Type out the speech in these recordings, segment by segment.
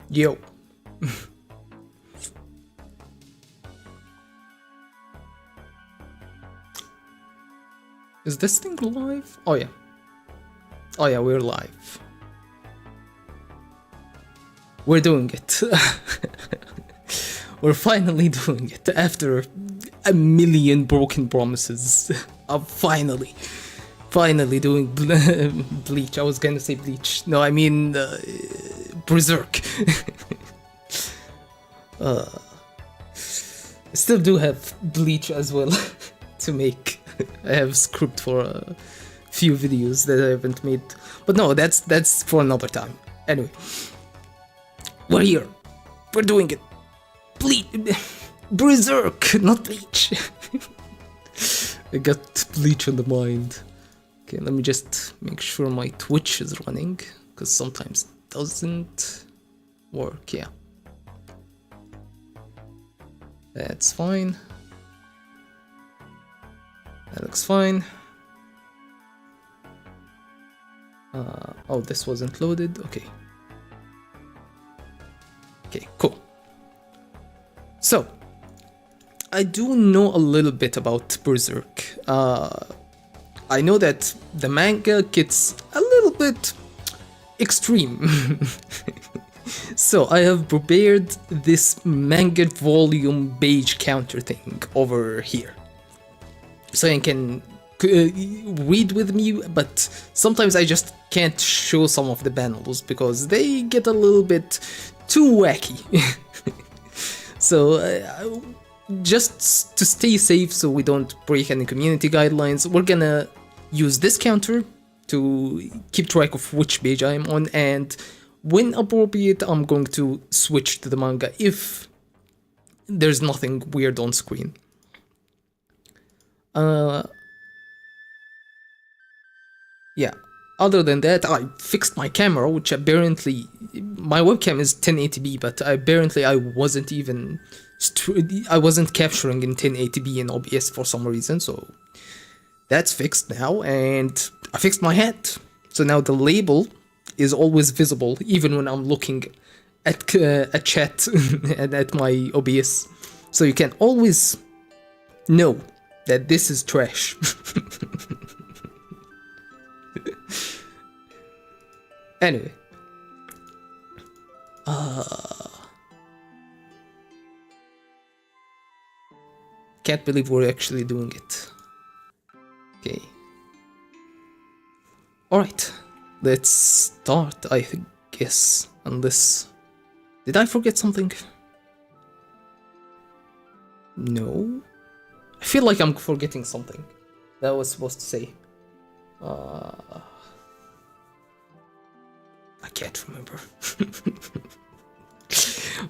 Yo. Is this thing live? Oh yeah. Oh yeah, we're live. We're doing it. We're finally doing it after a million broken promises. I'm finally doing Bleach. I was gonna say Bleach. No, I mean Berserk. I still do have Bleach as well to make. I have script for a few videos that I haven't made, but no, that's for another time. Anyway, we're here. We're doing it. Bleach, Berserk, not Bleach. I got Bleach on the mind. Okay, let me just make sure my Twitch is running, because sometimes it doesn't work. Yeah, that's fine. That looks fine. Oh, this wasn't loaded. Okay. Okay, cool. So, I do know a little bit about Berserk. I know that the manga gets a little bit extreme. So, I have prepared this manga volume page counter thing over here. So you can read with me, but sometimes I just can't show some of the panels because they get a little bit too wacky. So just to stay safe so we don't break any community guidelines, we're gonna use this counter to keep track of which page I'm on, and when appropriate I'm going to switch to the manga if there's nothing weird on screen. Yeah, other than that, I fixed my camera, which apparently, my webcam is 1080p, but apparently I wasn't capturing in 1080p in OBS for some reason, so that's fixed now, and I fixed my hat, so now the label is always visible, even when I'm looking at a chat and at my OBS, so you can always know that this is trash. Anyway. Can't believe we're actually doing it. Okay. Alright. Let's start, I guess. Unless... Did I forget something? No? I feel like I'm forgetting something that I was supposed to say. I can't remember.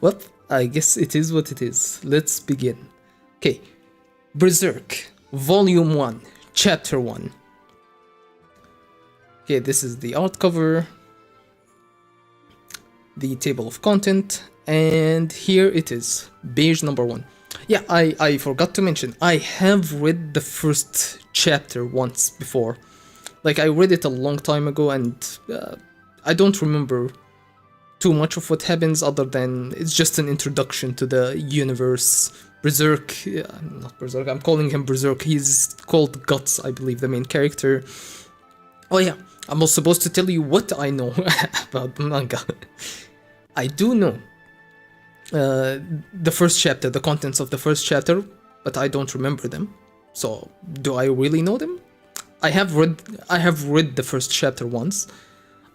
Well, I guess it is what it is. Let's begin. Okay. Berserk, Volume 1, Chapter 1. Okay, this is the art cover, the table of content, and here it is, page number 1. Yeah, I forgot to mention, I have read the first chapter once before. Like, I read it a long time ago, and I don't remember too much of what happens other than it's just an introduction to the universe. Berserk, not Berserk, I'm calling him Berserk, he's called Guts, I believe, the main character. Oh yeah, I'm also supposed to tell you what I know about the manga. I do know the first chapter, the contents of the first chapter, but I don't remember them. So, do I really know them? I have read the first chapter once.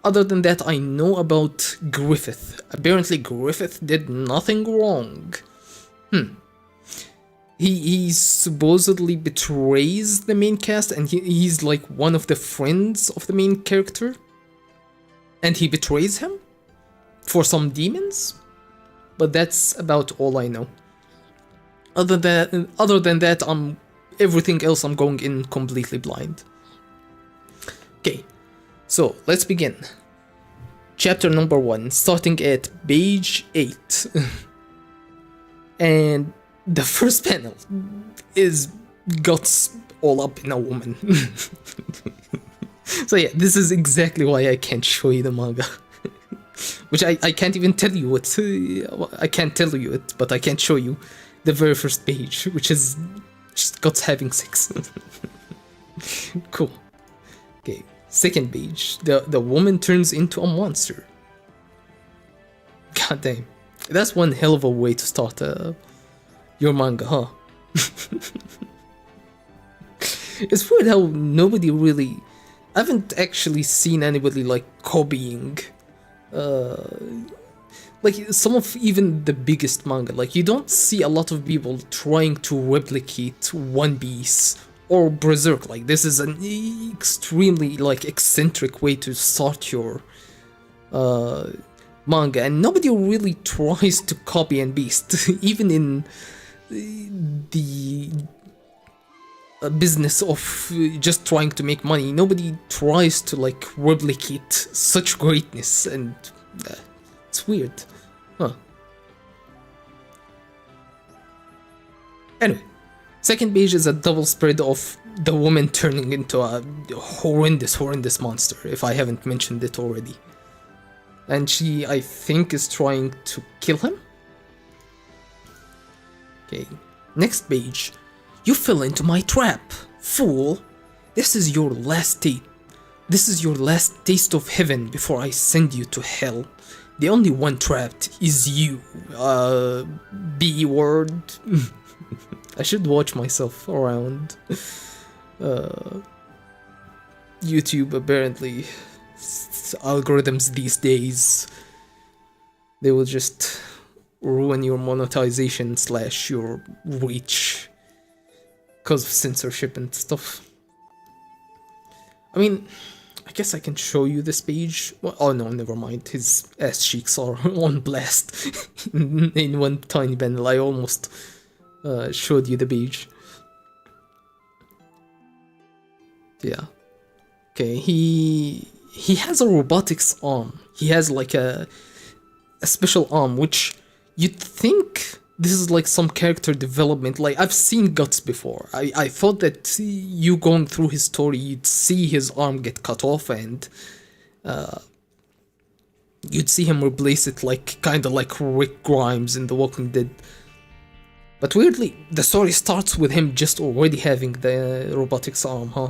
Other than that, I know about Griffith. Apparently Griffith did nothing wrong. He supposedly betrays the main cast, and he's like one of the friends of the main character. And he betrays him for some demons? But that's about all I know. Other than that, everything else I'm going in completely blind. Okay, so let's begin. Chapter number 1, starting at page 8. And the first panel is guts all up in a woman. So yeah, this is exactly why I can't show you the manga. which I can't even tell you what, I can't tell you it, but I can't show you the very first page, which is just Guts having sex. Cool. Okay, second page, the woman turns into a monster. God damn, that's one hell of a way to start your manga, huh? It's weird how nobody really, I haven't actually seen anybody like copying like some of even the biggest manga. Like you don't see a lot of people trying to replicate One Piece or Berserk. Like this is an extremely like eccentric way to start your manga, and nobody really tries to copy and beast. Even in the business of just trying to make money, nobody tries to like replicate such greatness, and it's weird, huh? Anyway, second page is a double spread of the woman turning into a horrendous monster, if I haven't mentioned it already. And she, I think, is trying to kill him. Okay, next page. You fell into my trap, fool. This is your last taste. This is your last taste of heaven before I send you to hell. The only one trapped is you. B word. I should watch myself around. YouTube, apparently. Algorithms these days, they will just ruin your monetization / your reach because of censorship and stuff. I mean, I guess I can show you this page. Well, oh no, never mind. His ass cheeks are on blast in one tiny panel. I almost showed you the page. Yeah. Okay, he has a robotics arm. He has like a special arm, which you'd think this is like some character development. Like I've seen Guts before. I thought that you going through his story, you'd see his arm get cut off and you'd see him replace it, like kind of like Rick Grimes in The Walking Dead. But weirdly, the story starts with him just already having the robotics arm, huh?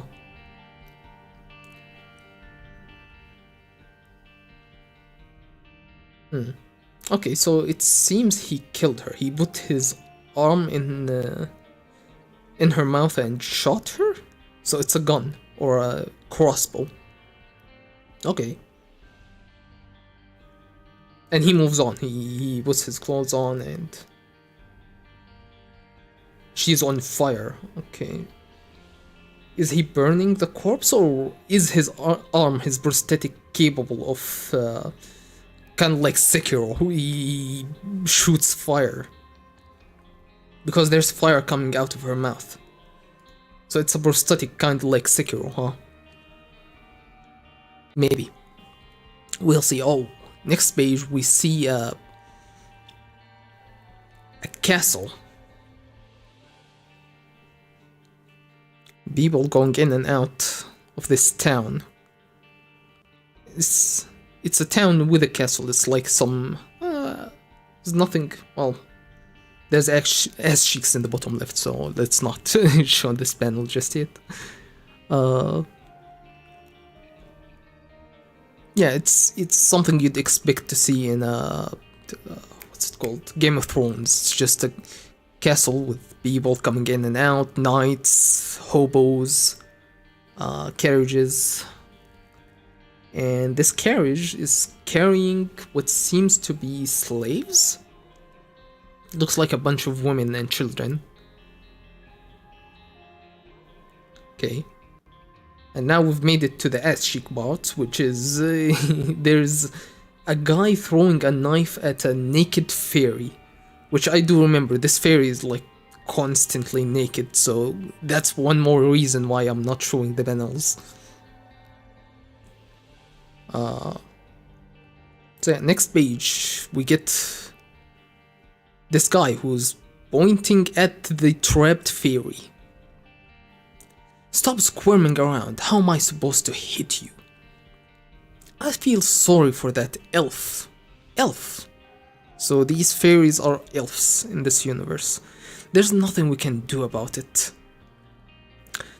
Okay, so it seems he killed her. He put his arm in her mouth and shot her? So it's a gun or a crossbow. Okay. And he moves on. He puts his clothes on and she's on fire. Okay. Is he burning the corpse, or is his arm, his prosthetic, capable of kind of like Sekiro, he shoots fire? Because there's fire coming out of her mouth. So it's a prosthetic, kind of like Sekiro, huh? Maybe. We'll see. Oh, next page we see a castle. People going in and out of this town. It's a town with a castle. It's like some... there's nothing... Well, there's ass cheeks in the bottom left, so let's not show this panel just yet. Yeah, it's something you'd expect to see in what's it called? Game of Thrones. It's just a castle with people coming in and out, knights, hobos, carriages. And this carriage is carrying what seems to be slaves. Looks like a bunch of women and children. Okay. And now we've made it to the ass cheek part, which is... there's a guy throwing a knife at a naked fairy. Which I do remember, this fairy is like constantly naked, so that's one more reason why I'm not showing the panels. So yeah, next page, we get this guy who's pointing at the trapped fairy. Stop squirming around, how am I supposed to hit you? I feel sorry for that elf. elf. So these fairies are elves in this universe. There's nothing we can do about it.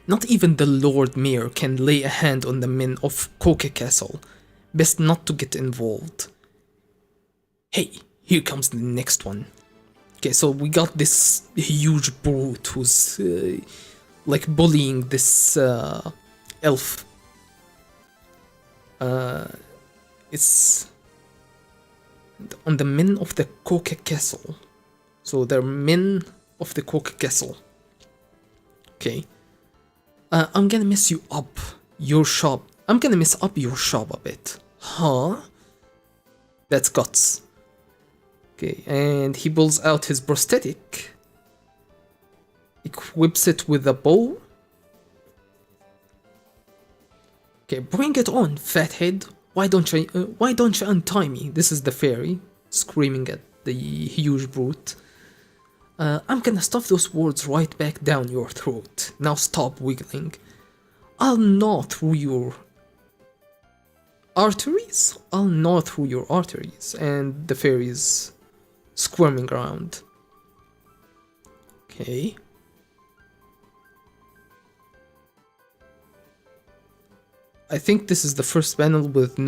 Not even the Lord Mayor can lay a hand on the men of Coca Castle. Best not to get involved. Hey, here comes the next one. Okay, so we got this huge brute who's like bullying this elf. It's on the men of the Coca Castle. So they're men of the Coca Castle. Okay. I'm gonna mess you up. Your shop. I'm gonna mess up your shop a bit. Huh? That's guts. Okay, and he pulls out his prosthetic. Equips it with a bow. Okay, bring it on, fathead. Why don't you untie me? This is the fairy, screaming at the huge brute. I'm gonna stuff those words right back down your throat. Now stop wiggling. I'll gnaw through your arteries? I'll gnaw through your arteries. And the fairy's squirming around. Okay. I think this is the first panel with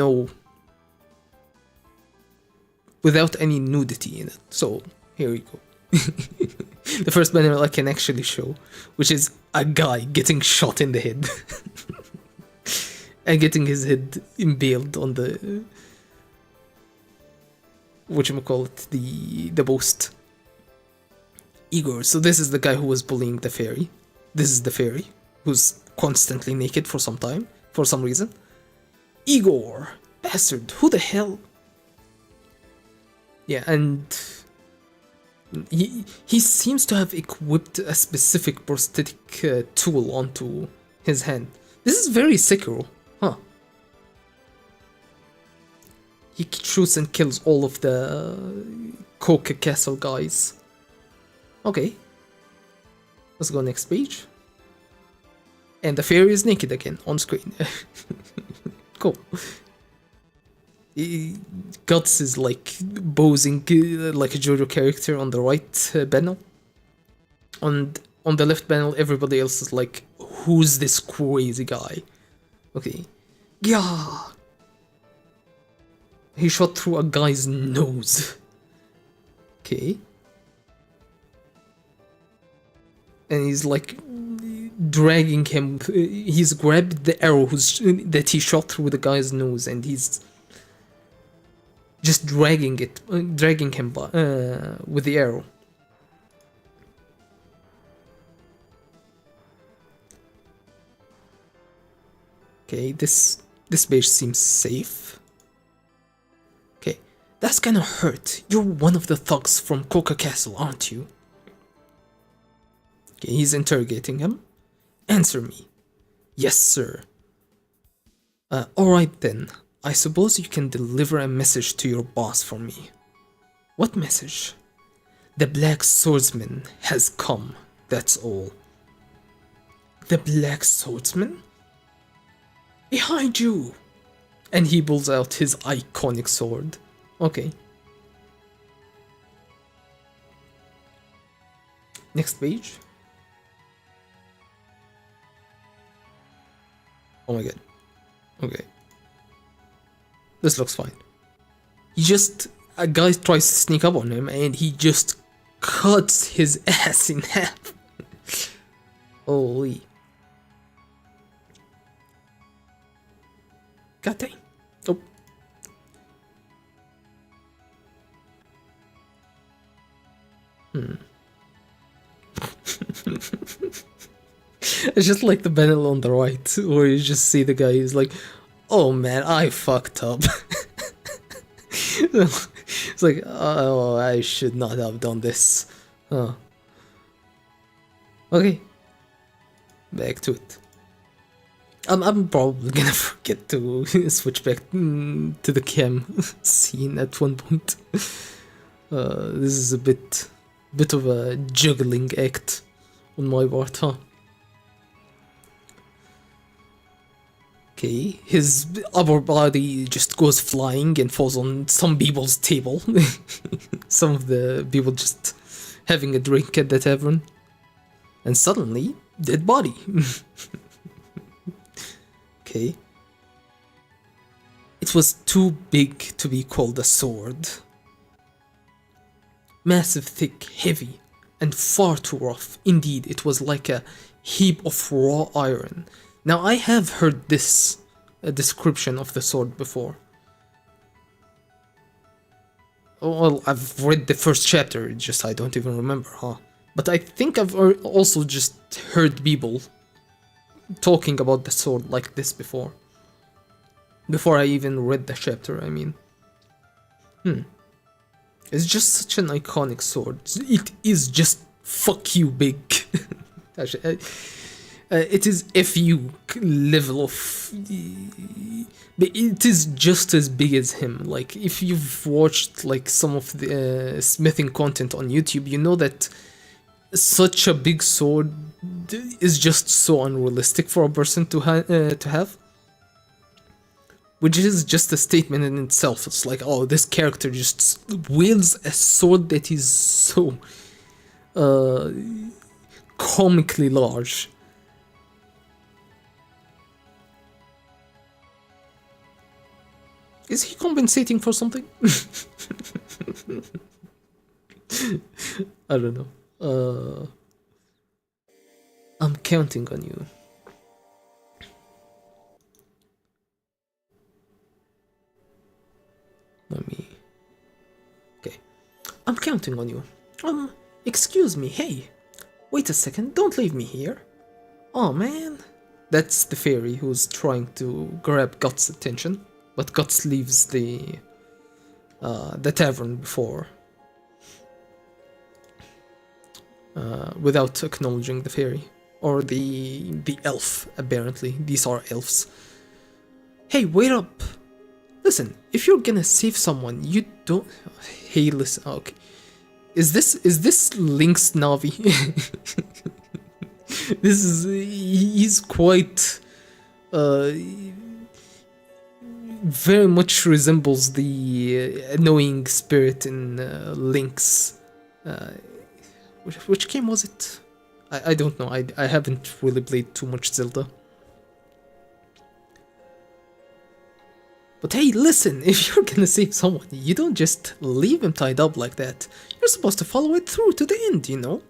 without any nudity in it. So, here we go. The first panel I can actually show, which is a guy getting shot in the head. And getting his head impaled on the... whatchamacallit, the post. Igor, so this is the guy who was bullying the fairy. This is the fairy, who's constantly naked for some time, for some reason. Igor! Bastard, who the hell? Yeah, and... He seems to have equipped a specific prosthetic tool onto his hand. This is very Sekiro, huh? He shoots and kills all of the Coca Castle guys. Okay. Let's go next page. And the fairy is naked again on screen. Cool. Guts is like posing like a JoJo character on the right panel. On the left panel, everybody else is like, who's this crazy guy? Okay. Yeah. He shot through a guy's nose. Okay. And he's like dragging him. He's grabbed the arrow that he shot through the guy's nose, and he's just dragging him with the arrow. Okay, this page seems safe. Okay, that's gonna hurt. You're one of the thugs from Coca Castle, aren't you? Okay, he's interrogating him. Answer me. Yes, sir. Alright then. I suppose you can deliver a message to your boss for me. What message? The Black Swordsman has come, that's all. The Black Swordsman? Behind you! And he pulls out his iconic sword. Okay. Next page. Oh my god. Okay. This looks fine. A guy tries to sneak up on him and he just cuts his ass in half. Holy. God dang. Oh. It's just like the panel on the right, where you just see the guy who's like, oh man, I fucked up. It's like, oh, I should not have done this. Huh. Okay. Back to it. I'm probably gonna forget to switch back to the cam scene at one point. This is a bit of a juggling act on my part, huh? Okay, his upper body just goes flying and falls on some people's table. Some of the people just having a drink at the tavern. And suddenly, dead body. Okay. It was too big to be called a sword. Massive, thick, heavy, and far too rough. Indeed, it was like a heap of raw iron. Now, I have heard this description of the sword before. Well, I've read the first chapter, just I don't even remember, huh? But I think I've also just heard people talking about the sword like this before. Before I even read the chapter, I mean. It's just such an iconic sword. It is just fuck you big. Actually, it is FU level of... But it is just as big as him. Like, if you've watched like some of the smithing content on YouTube, you know that such a big sword is just so unrealistic for a person to have. Which is just a statement in itself. It's like, oh, this character just wields a sword that is so comically large. Is he compensating for something? I don't know. I'm counting on you. Let me... Okay. I'm counting on you. Excuse me, hey. Wait a second, don't leave me here. Oh man. That's the fairy who's trying to grab Guts' attention. But Guts leaves the tavern before. Without acknowledging the fairy. Or the elf, apparently. These are elves. Hey, wait up! Listen, if you're gonna save someone, you don't... Hey, listen, okay. Is this Link's Navi? This is... He's quite... very much resembles the annoying spirit in Link's... which game was it? I don't know, I haven't really played too much Zelda. But hey, listen, if you're gonna save someone, you don't just leave him tied up like that. You're supposed to follow it through to the end, you know?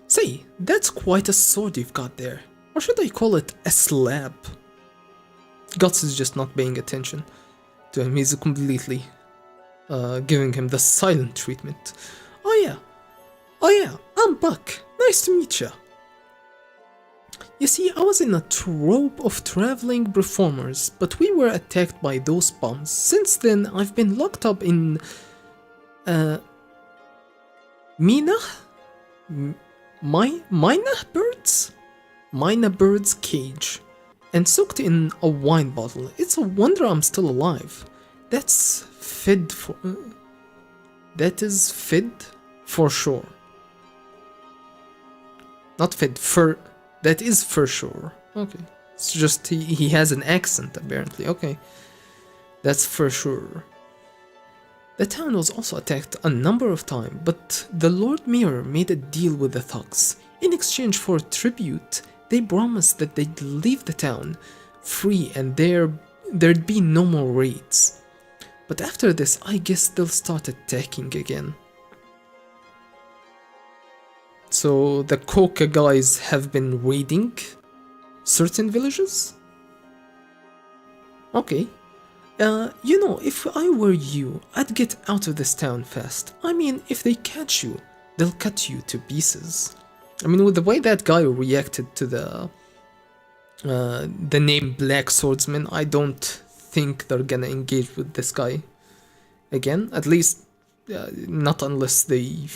Say, that's quite a sword you've got there. Or should I call it a slab? Guts is just not paying attention to him. He's completely giving him the silent treatment. Oh yeah, I'm Buck. Nice to meet ya. You see, I was in a troupe of traveling performers, but we were attacked by those bums. Since then, I've been locked up in... Mina Bird's cage. And soaked in a wine bottle. It's a wonder I'm still alive. That is fed for sure. Not fed, that is for sure. Okay. It's just he has an accent apparently. Okay. That's for sure. The town was also attacked a number of times, but the Lord Mayor made a deal with the thugs. In exchange for tribute, they promised that they'd leave the town free and there'd be no more raids. But after this, I guess they'll start attacking again. So the Coca guys have been raiding certain villages? Okay. You know, if I were you, I'd get out of this town fast. I mean, if they catch you, they'll cut you to pieces. I mean, with the way that guy reacted to the name Black Swordsman, I don't think they're gonna engage with this guy again. At least, not unless they...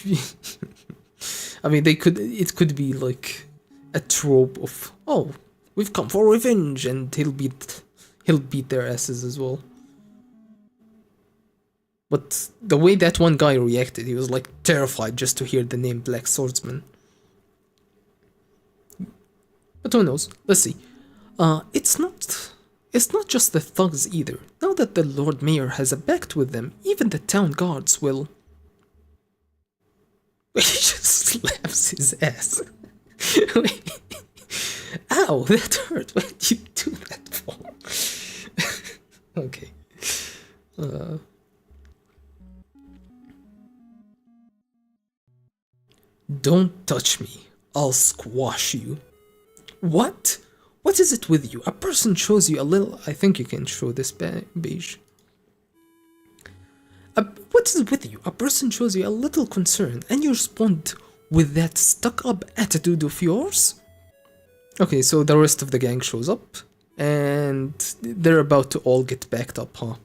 I mean, it could be like a trope of, oh, we've come for revenge, and he'll beat their asses as well. But the way that one guy reacted, he was like terrified just to hear the name Black Swordsman. But who knows? Let's see. It's not It's not just the thugs either. Now that the Lord Mayor has a pact with them, even the town guards will... He just slaps his ass. Ow, that hurt. Why did you do that for? Okay. Don't touch me. I'll squash you. What? What is it with you? A person shows you a little... I think you can show this beige. What is with you? A person shows you a little concern and you respond with that stuck-up attitude of yours? Okay, so the rest of the gang shows up and they're about to all get backed up, huh?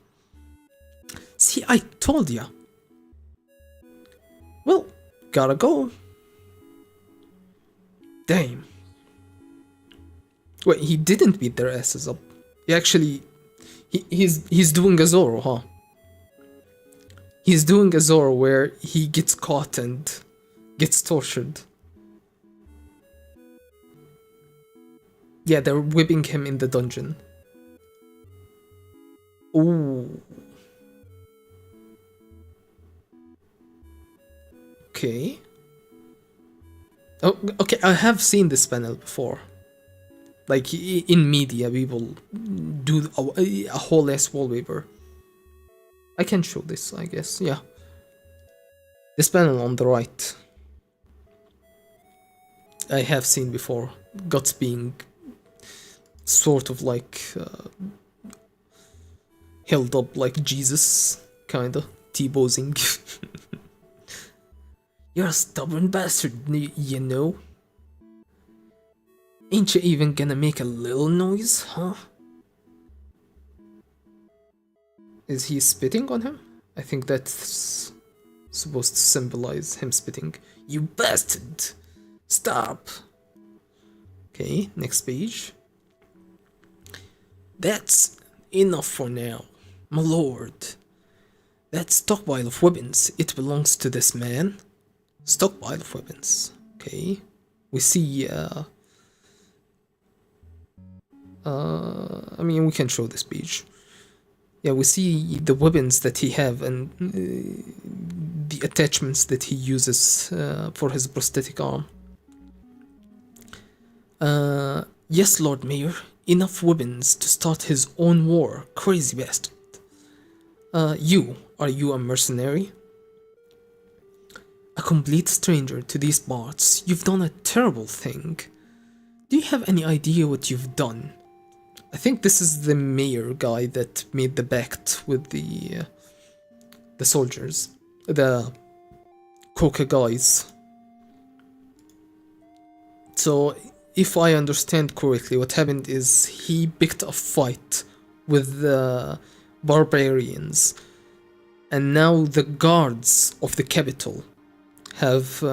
See, I told ya. Well, gotta go. Damn. Wait, he didn't beat their asses up. He actually... He's doing a Zoro, huh? He's doing a Zoro where he gets caught and gets tortured. Yeah, they're whipping him in the dungeon. Ooh. Okay. Oh, okay, I have seen this panel before. Like, in media, people do a whole ass wallpaper. I can show this, I guess, yeah. This panel on the right. I have seen before. Guts being sort of like held up like Jesus, kinda. T-posing. You're a stubborn bastard, you know? Ain't you even gonna make a little noise, huh? Is he spitting on him? I think that's supposed to symbolize him spitting. You bastard! Stop! Okay, next page. That's enough for now, my lord. That stockpile of weapons, it belongs to this man. Stockpile of weapons. Okay. We see, I mean, we can show this page. Yeah, we see the weapons that he have and the attachments that he uses for his prosthetic arm. Yes, Lord Mayor, enough weapons to start his own war, crazy bastard. Are you a mercenary? A complete stranger to these parts, you've done a terrible thing. Do you have any idea what you've done? I think this is the mayor guy that made the pact with the soldiers, the Coca guys. So, if I understand correctly, what happened is he picked a fight with the barbarians, and now the guards of the capital have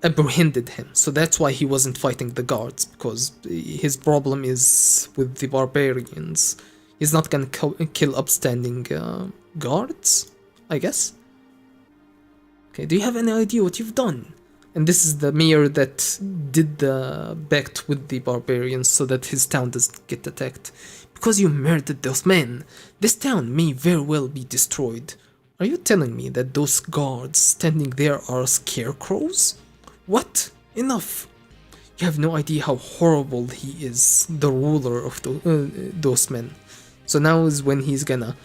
apprehended him. So that's why he wasn't fighting the guards, because his problem is with the barbarians. He's not gonna kill upstanding guards, I guess. Okay, do you have any idea what you've done? And this is the mayor that did the pact with the barbarians so that his town doesn't get attacked. Because you murdered those men, this town may very well be destroyed. Are you telling me that those guards standing there are scarecrows? What? Enough! You have no idea how horrible he is, the ruler of those men. So now is when he's gonna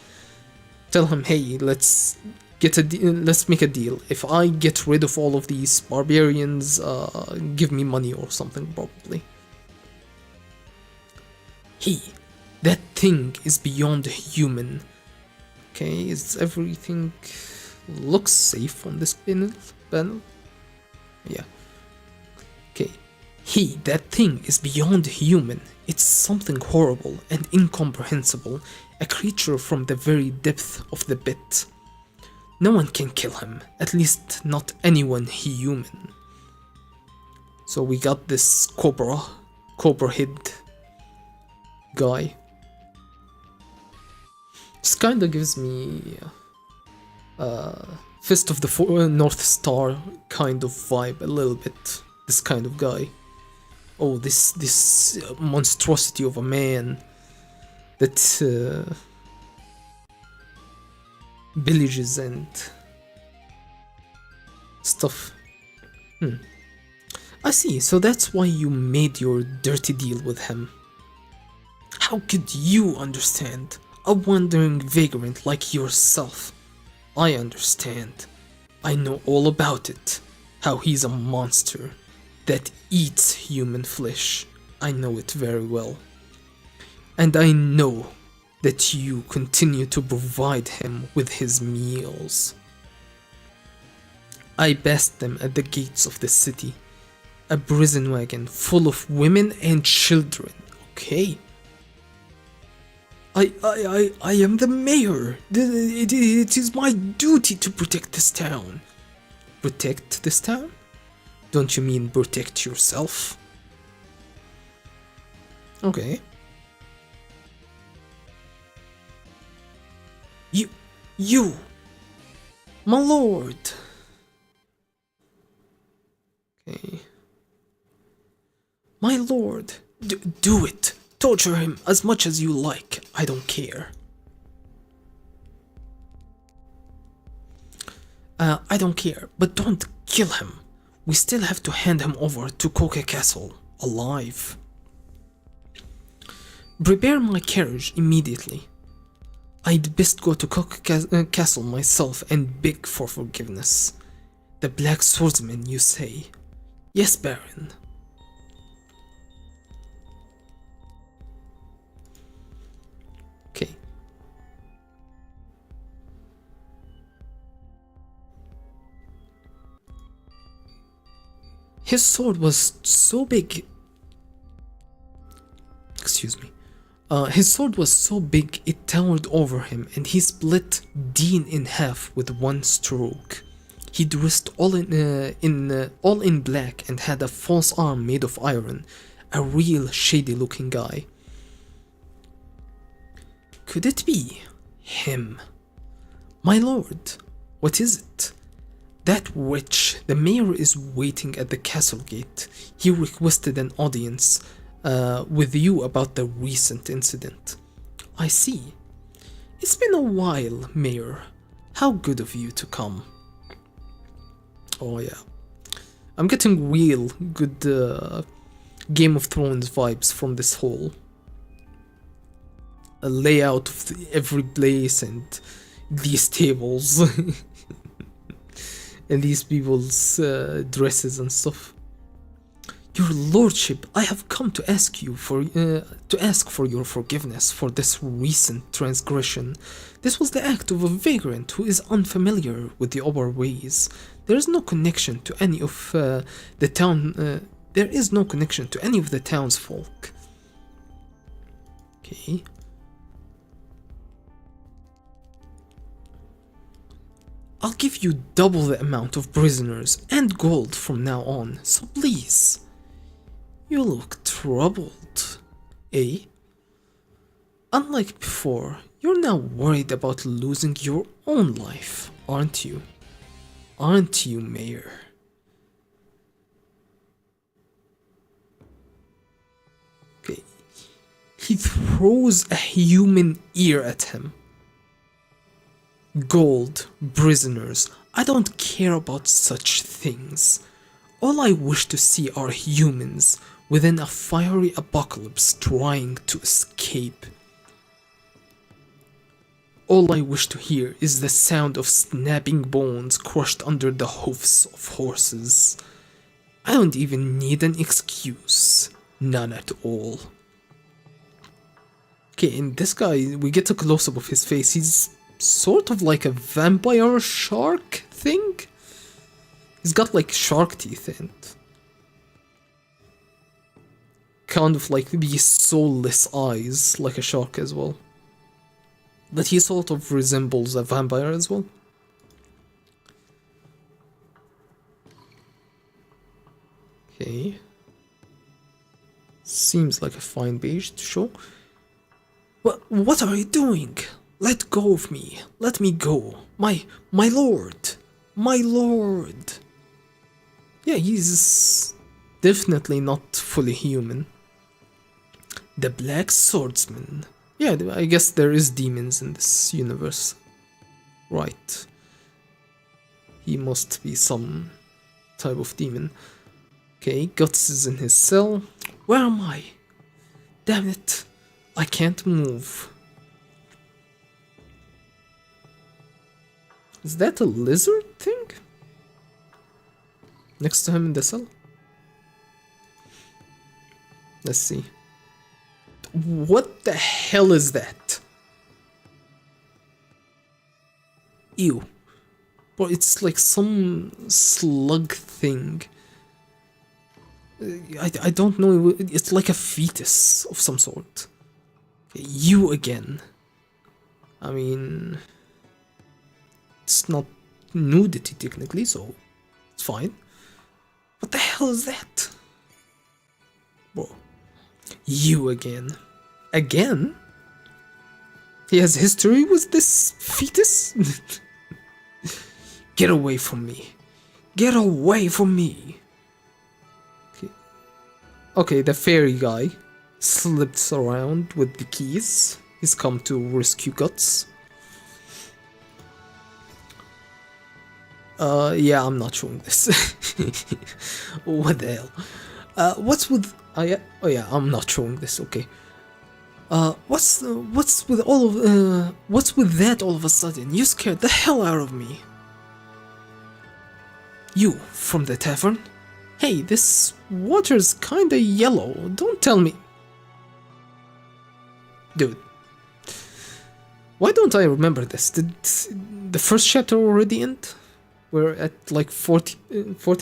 tell him, hey, let's make a deal. If I get rid of all of these barbarians, give me money or something, probably. Hey, that thing is beyond human. Okay, is everything looks safe on this panel? Yeah. Okay. Hey, that thing is beyond human. It's something horrible and incomprehensible. A creature from the very depth of the pit. No one can kill him. At least not anyone human. So we got this cobra head guy. This kinda gives me Fist of the North Star kind of vibe, a little bit. This kind of guy. Oh, this monstrosity of a man that villages and stuff. I see, so that's why you made your dirty deal with him. How could you understand? A wandering vagrant like yourself. I understand. I know all about it. How he's a monster that eats human flesh. I know it very well. And I know that you continue to provide him with his meals. I passed them at the gates of the city. A prison wagon full of women and children. Okay. I am the mayor. It is my duty to protect this town. Protect this town? Don't you mean protect yourself? Okay. You, my lord. Okay. My lord, do it. Torture him as much as you like. I don't care. I don't care, but don't kill him. We still have to hand him over to Coca Castle, alive. Prepare my carriage immediately. I'd best go to Coca Castle myself and beg for forgiveness. The Black Swordsman, you say? Yes, Baron. Okay. His sword was so big. Excuse me. His sword was so big it towered over him, and he split Dean in half with one stroke. He dressed all in black and had a false arm made of iron. A real shady-looking guy. Could it be him? My lord, what is it? That witch, the mayor is waiting at the castle gate. He requested an audience with you about the recent incident. I see. It's been a while, Mayor. How good of you to come. Oh yeah. I'm getting real good Game of Thrones vibes from this whole layout of every place and these tables and these people's dresses and stuff. Your lordship, I have come to ask you for your forgiveness for this recent transgression. This was the act of a vagrant who is unfamiliar with the our ways. There is no connection to any of the town. There is no connection to any of the townsfolk. Okay. I'll give you double the amount of prisoners and gold from now on, so please. You look troubled, eh? Unlike before, you're now worried about losing your own life, aren't you? Aren't you, Mayor? Okay. He throws a human ear at him. Gold, prisoners, I don't care about such things. All I wish to see are humans within a fiery apocalypse trying to escape. All I wish to hear is the sound of snapping bones crushed under the hoofs of horses. I don't even need an excuse. None at all. Okay, and this guy, we get a close-up of his face. He's sort of like a vampire shark thing. He's got like shark teeth and kind of like these soulless eyes like a shark as well. But he sort of resembles a vampire as well. Okay. Seems like a fine beige to show. What are you doing? Let go of me. Let me go. My lord. My lord. Yeah, he's definitely not fully human. The Black Swordsman. Yeah, I guess there is demons in this universe. Right. He must be some type of demon. Okay, Guts is in his cell. Where am I? Damn it. I can't move. Is that a lizard thing? Next to him in the cell? Let's see. What the hell is that? Ew. Bro, it's like some slug thing. I don't know, it's like a fetus of some sort. You again. I mean... It's not nudity technically, so it's fine. What the hell is that? Bro. You again. Again? He has history with this fetus? Get away from me. Get away from me. Okay, the fairy guy slips around with the keys. He's come to rescue Guts. Yeah, I'm not showing this. What the hell? What's with... oh yeah, I'm not showing this, okay. What's with all of... what's with that all of a sudden? You scared the hell out of me. You, from the tavern? Hey, this water's kinda yellow, don't tell me. Dude. Why don't I remember this? Did the first chapter already end? We're at like 40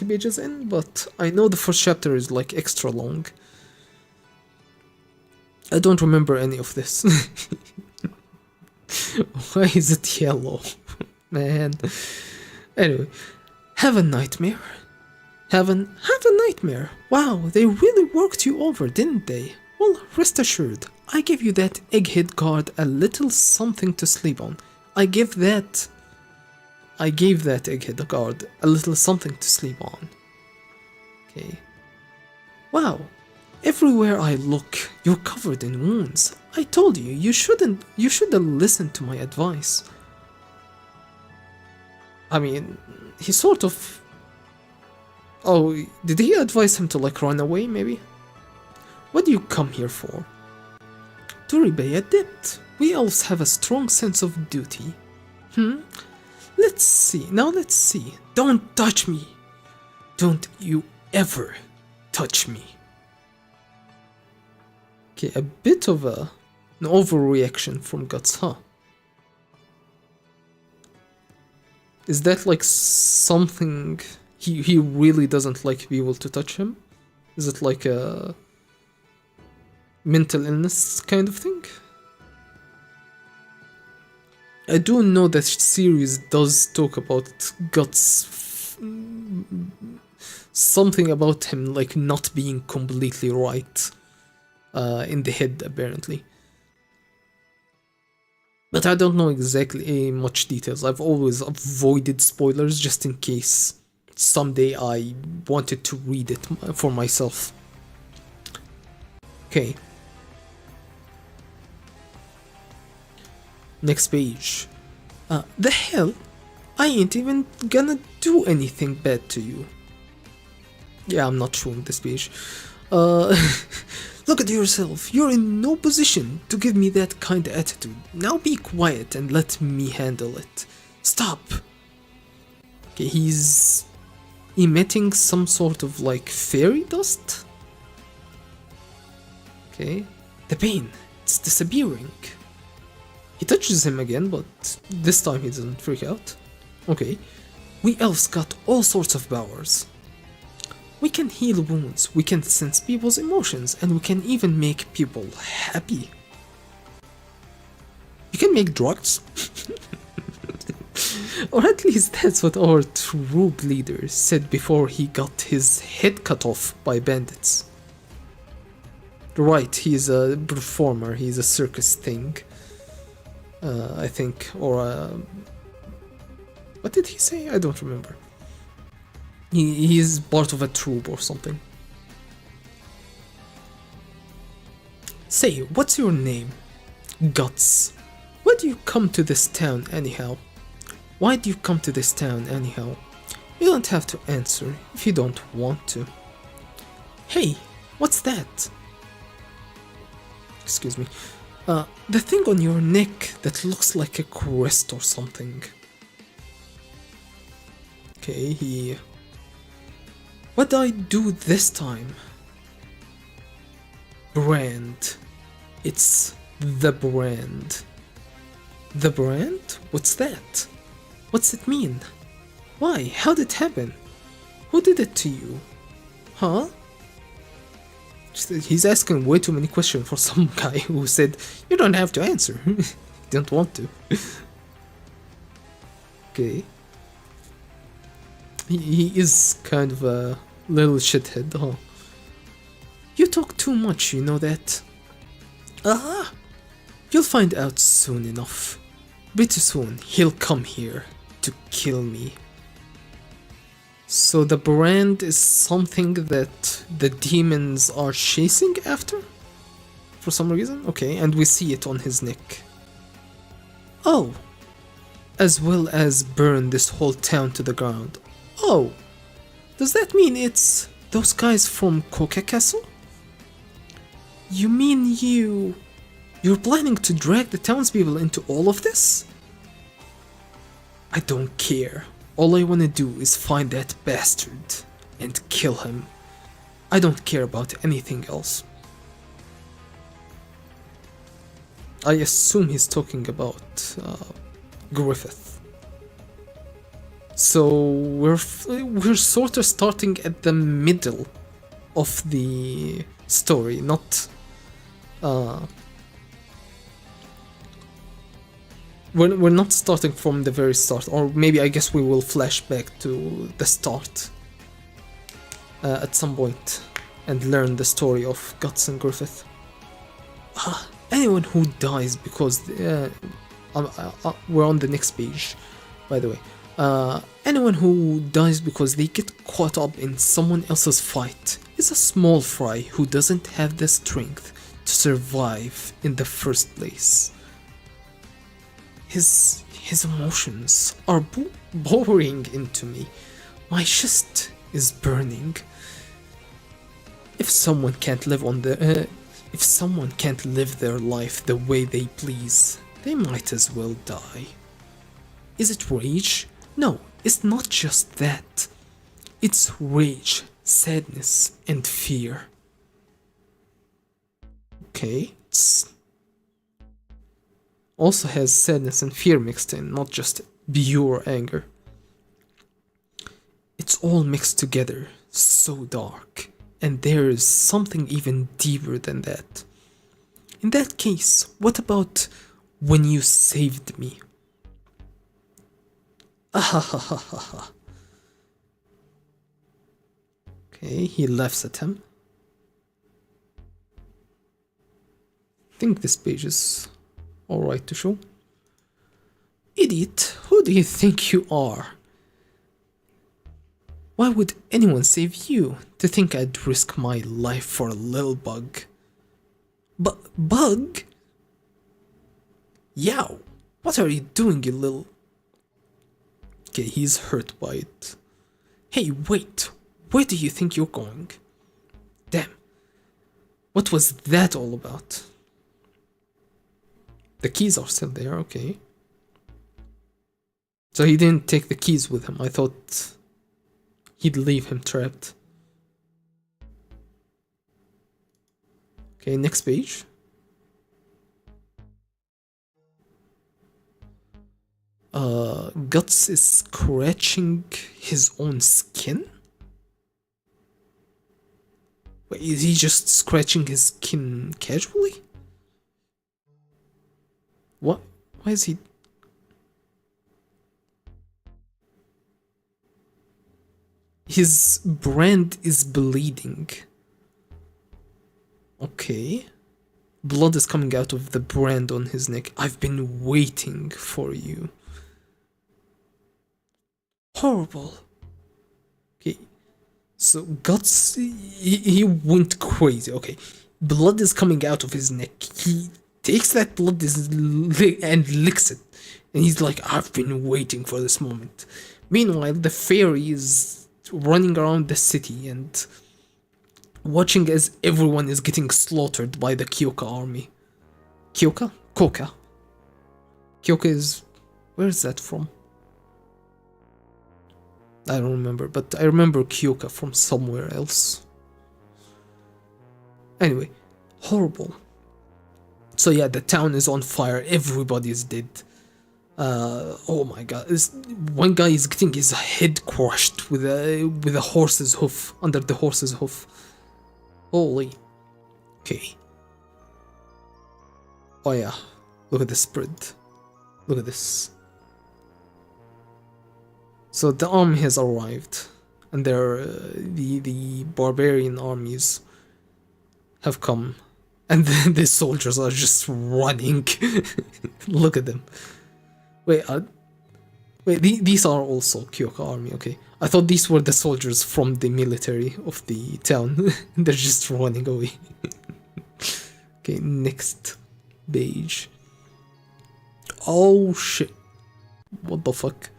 pages in, but I know the first chapter is like extra long. I don't remember any of this. Why is it yellow? Man. Anyway, have a nightmare. Have a nightmare. Wow, they really worked you over, didn't they? Well, rest assured, I gave you that egghead guard a little something to sleep on. I gave that egghead guard a little something to sleep on. Okay. Wow. Everywhere I look, you're covered in wounds. I told you, you should have listened to my advice. I mean, he sort of... Oh, did he advise him to like run away, maybe? What do you come here for? To repay a debt. We elves have a strong sense of duty. Let's see, now let's see. Don't touch me. Don't you ever touch me. Okay, a bit of an overreaction from Guts, huh? Is that like something he really doesn't like people to touch him? Is it like a mental illness kind of thing? I do know that series does talk about Guts, something about him like not being completely right in the head apparently. But I don't know exactly much details. I've always avoided spoilers just in case someday I wanted to read it for myself. Okay. Next page. The hell? I ain't even gonna do anything bad to you. Yeah, I'm not showing this page. Look at yourself. You're in no position to give me that kind of attitude. Now be quiet and let me handle it. Stop. Okay, he's emitting some sort of like fairy dust. Okay. The pain. It's disappearing. He touches him again, but this time he doesn't freak out. Okay. We elves got all sorts of powers. We can heal wounds, we can sense people's emotions, and we can even make people happy. You can make drugs? Or at least that's what our troop leader said before he got his head cut off by bandits. Right, he's a performer, he's a circus thing. I think, or what did he say? I don't remember. He is part of a troupe or something. Say, what's your name? Guts. Why do you come to this town anyhow? Why do you come to this town anyhow? You don't have to answer if you don't want to. Hey, what's that? Excuse me. The thing on your neck that looks like a crest or something. Okay, what did I do this time? Brand. It's the brand. The brand? What's that? What's it mean? Why? How did it happen? Who did it to you? Huh? He's asking way too many questions for some guy who said, you don't have to answer. He didn't want to. Okay. He is kind of a little shithead, huh? You talk too much, you know that? Ah! You'll find out soon enough. Pretty soon, he'll come here to kill me. So the brand is something that the demons are chasing after? For some reason? Okay, and we see it on his neck. Oh! As well as burn this whole town to the ground. Oh! Does that mean it's those guys from Coca Castle? You mean you're planning to drag the townspeople into all of this? I don't care. All I wanna do is find that bastard and kill him. I don't care about anything else. I assume he's talking about Griffith. So we're sort of starting at the middle of the story, not we're not starting from the very start, or maybe I guess we will flash back to the start at some point and learn the story of Guts and Griffith. Anyone who dies because we're on the next page, by the way. Anyone who dies because they get caught up in someone else's fight is a small fry who doesn't have the strength to survive in the first place. His emotions are boring into me. My chest is burning. If someone can't live their life the way they please, they might as well die. Is it rage? No, it's not just that. It's rage, sadness, and fear. Okay, it's also has sadness and fear mixed in, not just pure anger. It's all mixed together, so dark, and there is something even deeper than that. In that case, what about when you saved me? Ahahahaha. Okay, he laughs at him. I think this page is alright to show. Idiot, who do you think you are? Why would anyone save you? To think I'd risk my life for a little bug. Bug? Yow, what are you doing, you little... Okay, he's hurt by it. Hey, wait, where do you think you're going? Damn, what was that all about? The keys are still there, okay. So he didn't take the keys with him. I thought he'd leave him trapped. Okay, next page. Guts is scratching his own skin? Wait, is he just scratching his skin casually? What? Why is he... His brand is bleeding. Okay. Blood is coming out of the brand on his neck. I've been waiting for you. Horrible. Okay. So Guts, he went crazy. Okay. Blood is coming out of his neck. He takes that blood and licks it. And he's like, I've been waiting for this moment. Meanwhile, the fairy is running around the city and watching as everyone is getting slaughtered by the Kyoka army. Kyoka? Koka. Kyoka is... where is that from? I don't remember, but I remember Kyoka from somewhere else. Anyway, horrible. So yeah, the town is on fire, everybody is dead. Oh my god, one guy is getting his head crushed with a horse's hoof, under the horse's hoof. Holy. Okay. Oh yeah, look at the spread. Look at this. So the army has arrived, and the barbarian armies have come, and the soldiers are just running. Look at them. Wait, these are also Kyoka army, okay. I thought these were the soldiers from the military of the town. They're just running away. Okay, next page. Oh shit. What the fuck?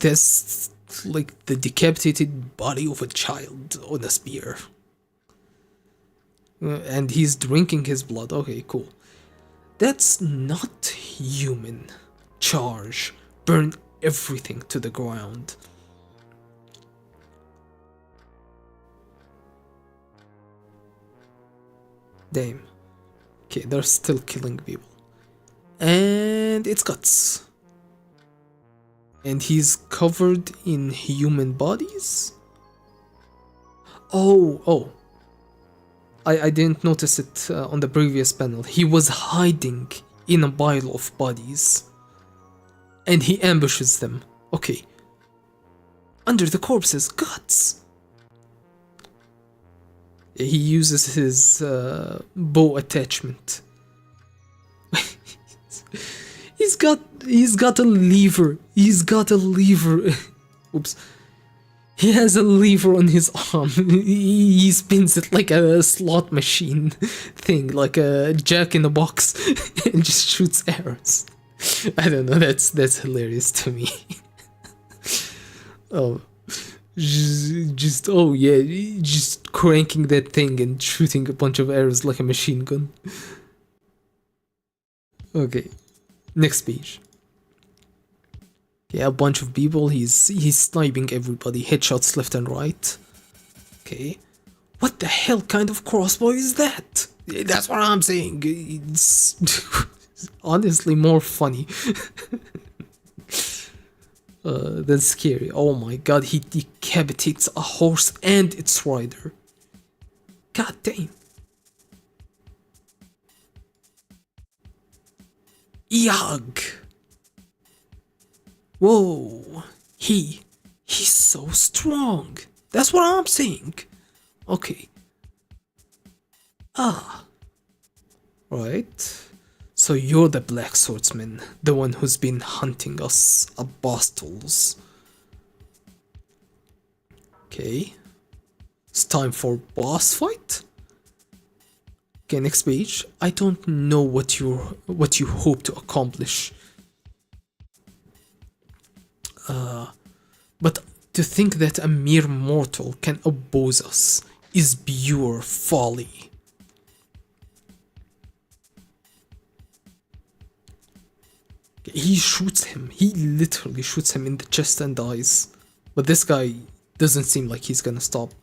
That's like the decapitated body of a child on a spear. And he's drinking his blood. Okay, cool. That's not human. Charge. Burn everything to the ground. Damn. Okay, they're still killing people. And it's guts. And he's covered in human bodies? Oh. I didn't notice it on the previous panel. He was hiding in a pile of bodies. And he ambushes them. Okay. Under the corpses, guts. He uses his bow attachment. He's got a lever. He's got a lever. Oops. He has a lever on his arm. He spins it like a slot machine thing, like a jack in a box, and just shoots arrows. I don't know. That's hilarious to me. Oh, just oh yeah, just cranking that thing and shooting a bunch of arrows like a machine gun. Okay, next page. Yeah, a bunch of people. He's sniping everybody. Headshots left and right. Okay. What the hell kind of crossbow is that? That's what I'm saying. It's honestly more funny than scary. Oh my god, he decapitates a horse and its rider. God damn. Yag. Whoa, he's so strong. That's what I'm saying. Okay. Right. So you're the black swordsman, the one who's been hunting us apostles. Okay. It's time for boss fight. Okay, next page. I don't know what you hope to accomplish. But to think that a mere mortal can oppose us is pure folly. He shoots him. He literally shoots him in the chest and dies. But this guy doesn't seem like he's gonna stop.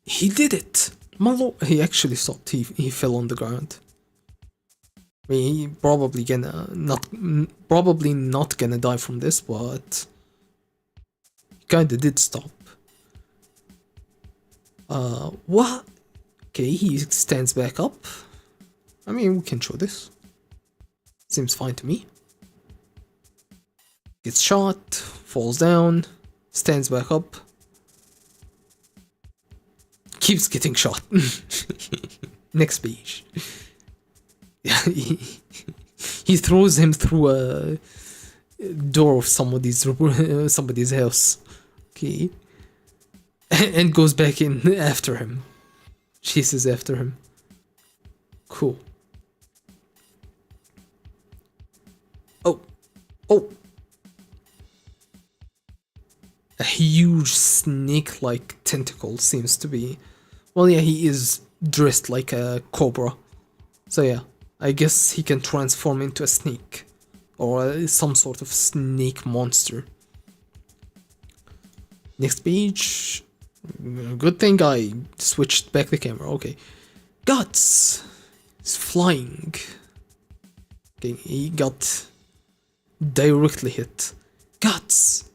He did it! Malo, he actually stopped. He fell on the ground. I mean, he probably not gonna die from this, but he kinda did stop. What? Okay, he stands back up. I mean, we can show this. Seems fine to me. Gets shot, falls down, stands back up. Keeps getting shot. Next page. Yeah, he throws him through a door of somebody's house. Okay. and goes back in after him. Chases after him. Cool. Oh. Oh. A huge snake-like tentacle seems to be... Well, yeah, he is dressed like a cobra. So yeah, I guess he can transform into a snake. Or some sort of snake monster. Next page. Good thing I switched back the camera. Okay. Guts! He's flying. Okay, he got directly hit. Guts!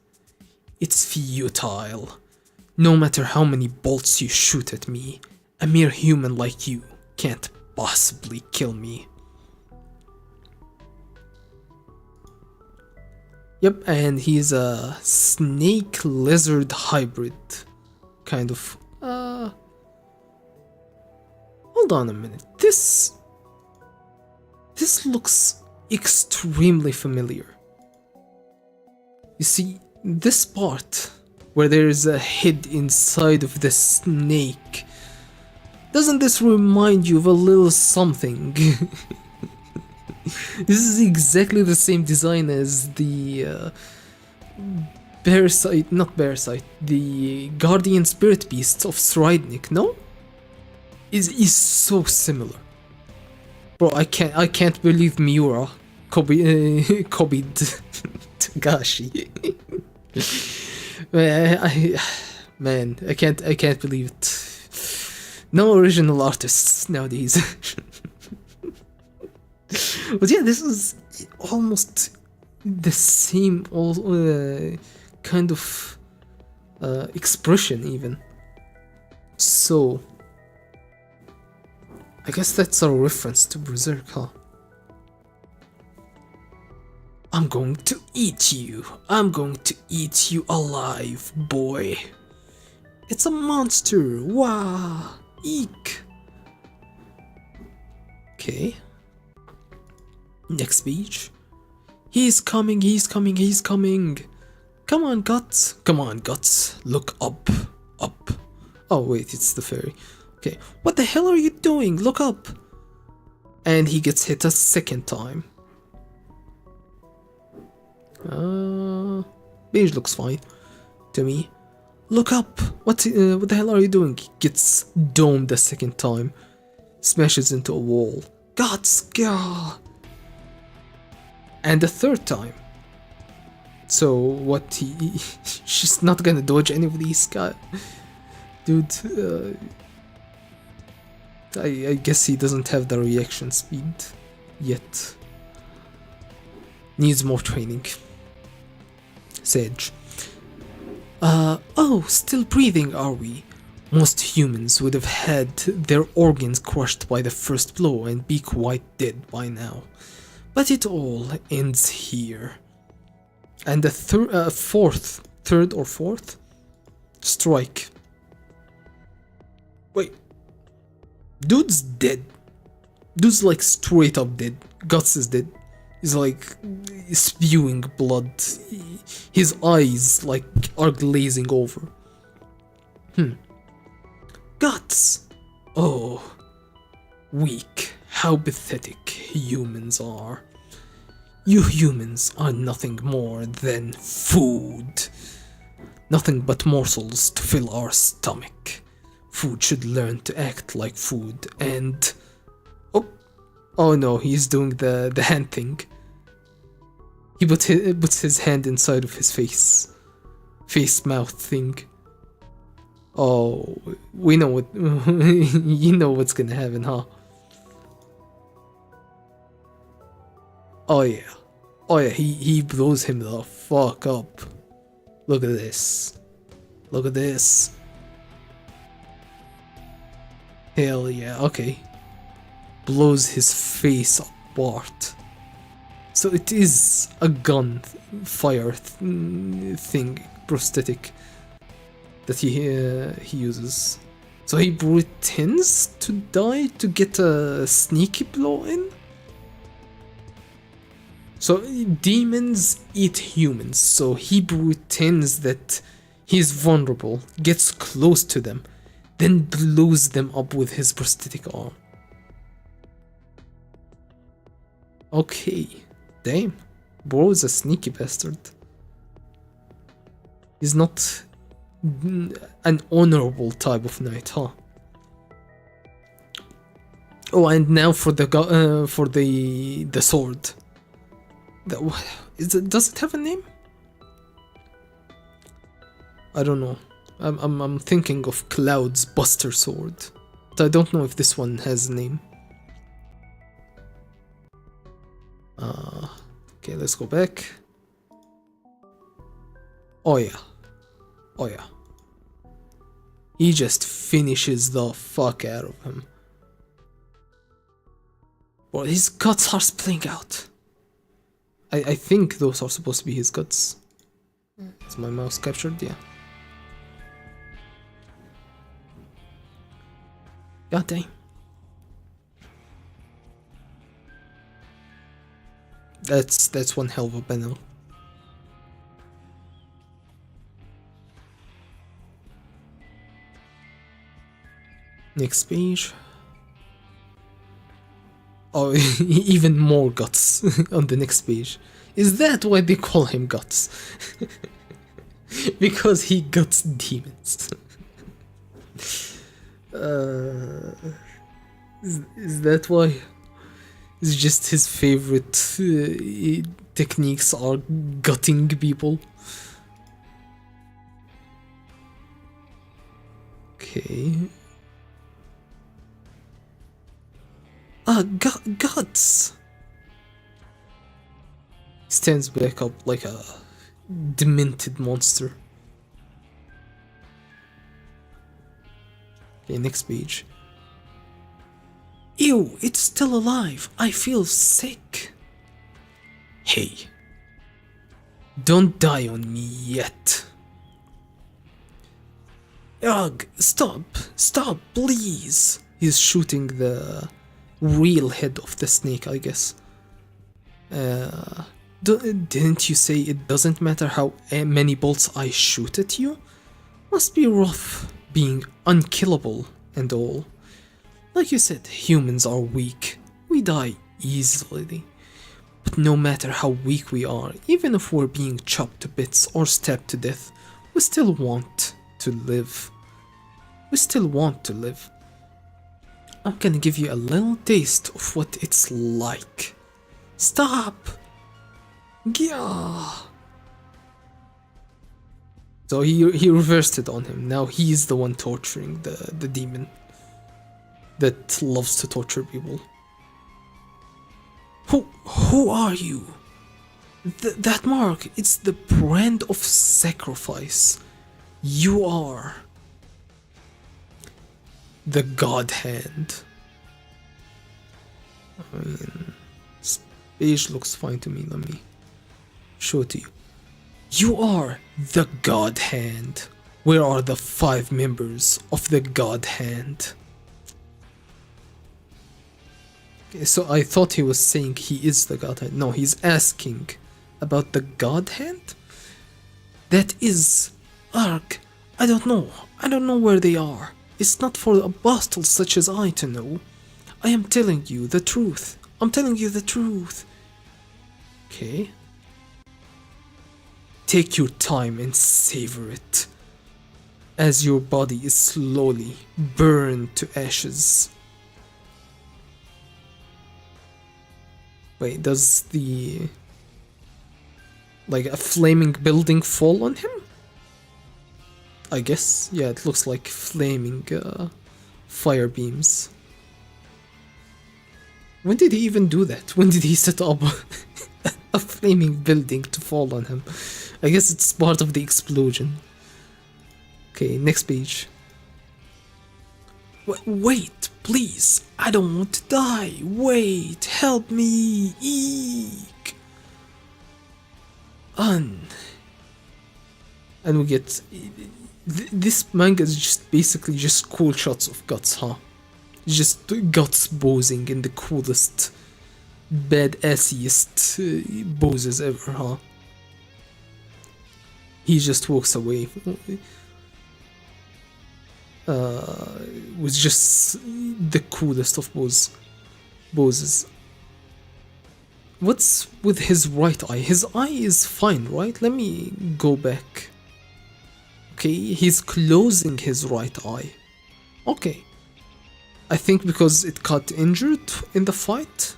It's futile. No matter how many bolts you shoot at me, a mere human like you can't possibly kill me. Yep, and he's a snake lizard hybrid. Kind of. Hold on a minute. This looks extremely familiar. You see, this part where there is a head inside of the snake, doesn't this remind you of a little something? This is exactly the same design as the the Guardian Spirit Beasts of Sridnik, no? Is so similar. Bro, I can't believe Miura copied Tagashi. Man, I can't believe it. No original artists nowadays. But yeah, this is almost the same kind of expression even. So I guess that's a reference to Berserk, huh? I'm going to eat you. I'm going to eat you alive, boy. It's a monster. Wow. Eek. Okay. Next speech. He's coming, he's coming, he's coming. Come on, Guts. Come on, Guts. Look up. Up. Oh, wait, it's the fairy. Okay. What the hell are you doing? Look up. And he gets hit a second time. Beige looks fine to me. Look up. What the hell are you doing? He gets domed a second time. Smashes into a wall. Guts. Gah. And the third time. So what she's not gonna dodge any of these guys. Dude, I guess he doesn't have the reaction speed yet. Needs more training. Sage. Oh, still breathing, are we? Most humans would have had their organs crushed by the first blow and be quite dead by now. But it all ends here. And the third or fourth strike. Wait. Dude's dead. Dude's like straight up dead. Guts is dead. He's like spewing blood. His eyes like are glazing over. Guts. Oh. Weak. How pathetic humans are. You humans are nothing more than food. Nothing but morsels to fill our stomach. Food should learn to act like food and... Oh no, he's doing the hand thing. He puts his hand inside of his face. Face mouth thing. Oh, we know what... you know what's gonna happen, huh? Oh yeah. Oh yeah, he blows him the fuck up. Look at this. Look at this. Hell yeah, okay. Blows his face apart. So it is a gun fire thing, prosthetic, that he uses. So he pretends to die to get a sneaky blow in? So demons eat humans, so he pretends that He's vulnerable, gets close to them, then blows them up with his prosthetic arm. Okay, damn. Bro is a sneaky bastard. He's not an honorable type of knight, huh? Oh, and now for the sword. Does it have a name? I don't know. I'm thinking of Cloud's Buster Sword, but I don't know if this one has a name. Okay, let's go back. Oh yeah. Oh yeah. He just finishes the fuck out of him. Well, his guts are spilling out. I think those are supposed to be his guts. Is my mouse captured? Yeah. God dang. That's one hell of a panel. Next page. Oh, even more guts on the next page. Is that why they call him Guts? Because he guts demons. Is that why? It's just his favorite techniques are gutting people. Okay. Guts! Stands back up like a demented monster. Okay, next page. Ew, it's still alive. I feel sick. Hey. Don't die on me yet. Ugh, stop, please. He's shooting the real head of the snake, I guess. Didn't you say it doesn't matter how many bolts I shoot at you? Must be rough being unkillable and all. Like you said, humans are weak. We die easily. But no matter how weak we are, even if we're being chopped to bits or stabbed to death, we still want to live. I'm gonna give you a little taste of what it's like. Stop! Yeah. So he reversed it on him. Now he's the one torturing the demon that loves to torture people. Who are you? That mark, it's the brand of sacrifice. You are the God Hand. I mean, this page looks fine to me. Let me show it to you. You are the God Hand. Where are the 5 members of the God Hand? Okay, so I thought he was saying he is the God Hand. No, he's asking about the God Hand? That is... Ark, I don't know where they are. It's not for apostles such as I to know. I am telling you the truth. Okay. Take your time and savor it, as your body is slowly burned to ashes. Wait, does the... like a flaming building fall on him? I guess, yeah, it looks like flaming fire beams. When did he even do that? When did he set up a flaming building to fall on him? I guess it's part of the explosion. Okay, next page. Wait, please, I don't want to die. Wait, help me. Eek. And we get... This manga is just basically just cool shots of guts, huh? Just guts posing in the coolest, badassiest poses ever, huh? he just walks away. Was just the coolest of poses. What's with his right eye? His eye is fine, right? Let me go back. Okay, he's closing his right eye. Okay. I think because it got injured in the fight.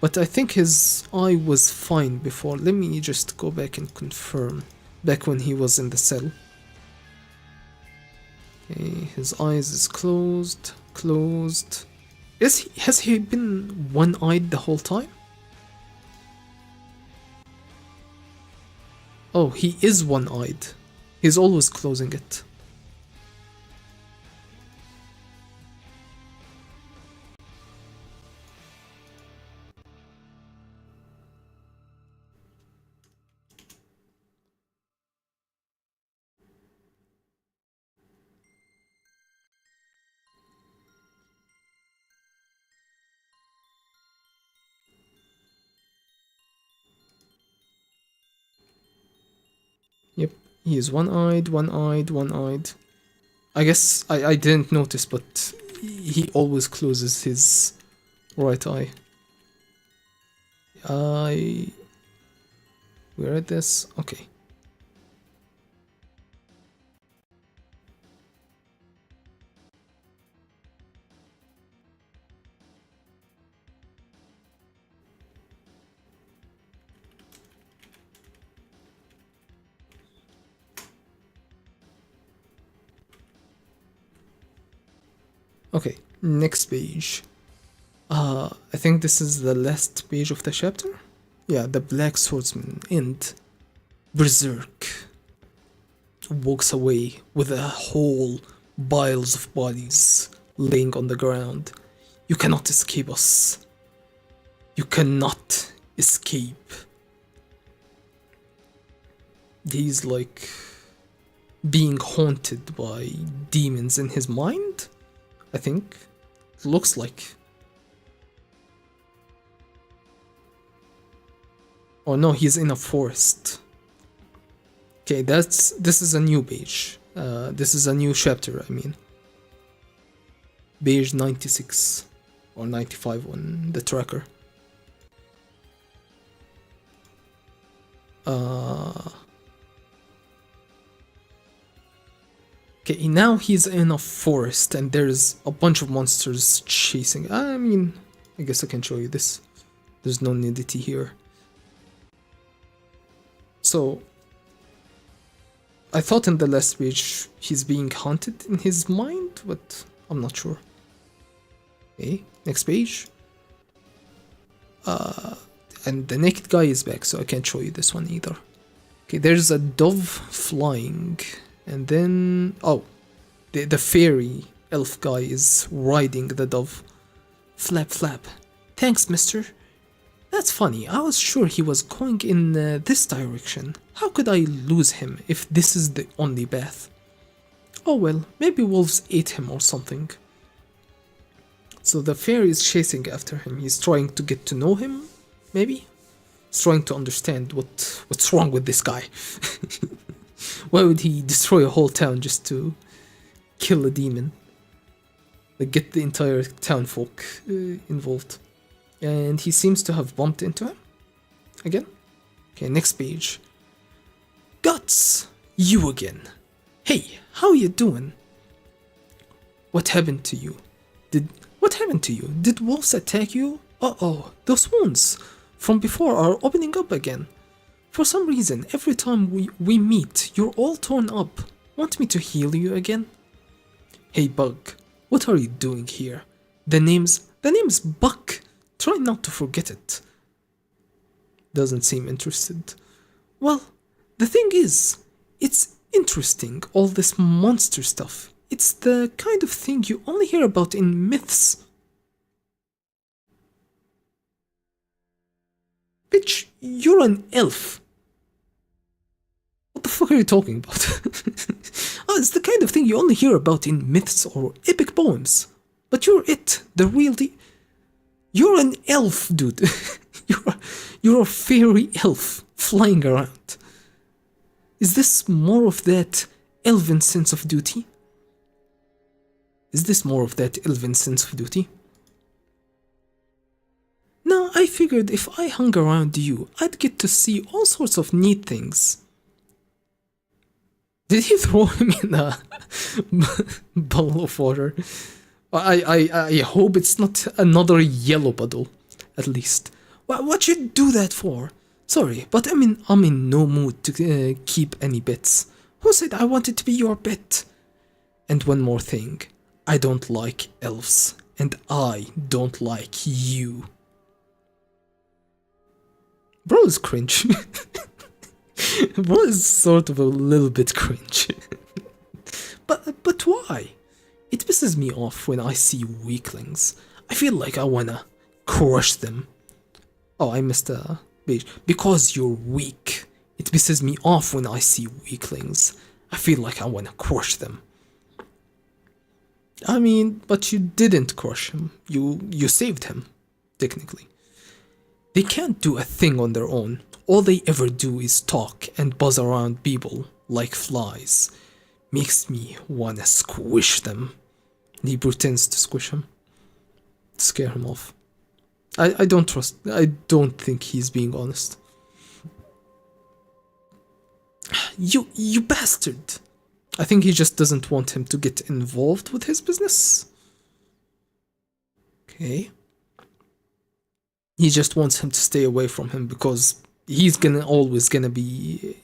But I think his eye was fine before. Let me just go back and confirm. Back when he was in the cell. Okay, his eyes is closed. Closed. Has he been one-eyed the whole time? Oh, he is one-eyed. He's always closing it. Yep, he is one-eyed, one-eyed, one-eyed. I guess I didn't notice, but he always closes his right eye. We're at this. Okay. Okay, next page. I think this is the last page of the chapter. Yeah, the Black Swordsman and Berserk walks away with a whole piles of bodies laying on the ground. You cannot escape us. You cannot escape. He's like being haunted by demons in his mind, I think. It looks like. Oh no, he's in a forest. Okay, this is a new page. This is a new chapter, I mean. Page 96 or 95 on the tracker. Okay, now he's in a forest and there's a bunch of monsters chasing. I mean, I guess I can show you this. There's no nudity here. So, I thought in the last page he's being haunted in his mind, but I'm not sure. Okay, next page. And the naked guy is back, so I can't show you this one either. Okay, there's a dove flying, and then... oh, the fairy elf guy is riding the dove. Flap, flap. Thanks, mister. That's funny, I was sure he was going in this direction. How could I lose him if this is the only path? Oh well, maybe wolves ate him or something. So the fairy is chasing after him. He's trying to get to know him, maybe? He's trying to understand what's wrong with this guy. Why would he destroy a whole town just to kill a demon? Like, get the entire town folk involved. And he seems to have bumped into him again. Okay, next page. Guts, you again. Hey, how you doing? What happened to you? What happened to you? Did wolves attack you? Uh-oh, those wounds from before are opening up again. For some reason, every time we meet, you're all torn up. Want me to heal you again? Hey, Bug, what are you doing here? The name's Buck. Try not to forget it. Doesn't seem interested. Well, the thing is, it's interesting, all this monster stuff. It's the kind of thing you only hear about in myths. Bitch, you're an elf. What the fuck are you talking about? Oh, it's the kind of thing you only hear about in myths or epic poems. But you're it, the real You're an elf, dude. You're a fairy elf flying around. Is this more of that elven sense of duty? Is this more of that elven sense of duty? No, I figured if I hung around you, I'd get to see all sorts of neat things. Did he throw him in a bowl of water? I hope it's not another yellow puddle, at least. What'd you do that for? Sorry, but I'm in no mood to keep any bets. Who said I wanted to be your bet? And one more thing. I don't like elves, and I don't like you. Bro is cringe. Bro is sort of a little bit cringe. But why? It pisses me off when I see weaklings. I feel like I wanna crush them. Oh, I missed a page. Because you're weak. It pisses me off when I see weaklings. I feel like I wanna crush them. I mean, but you didn't crush him. You saved him, technically. They can't do a thing on their own. All they ever do is talk and buzz around people like flies. Makes me wanna squish them. He pretends to squish him, to scare him off. I don't think he's being honest. You bastard! I think he just doesn't want him to get involved with his business. Okay. He just wants him to stay away from him because he's always gonna be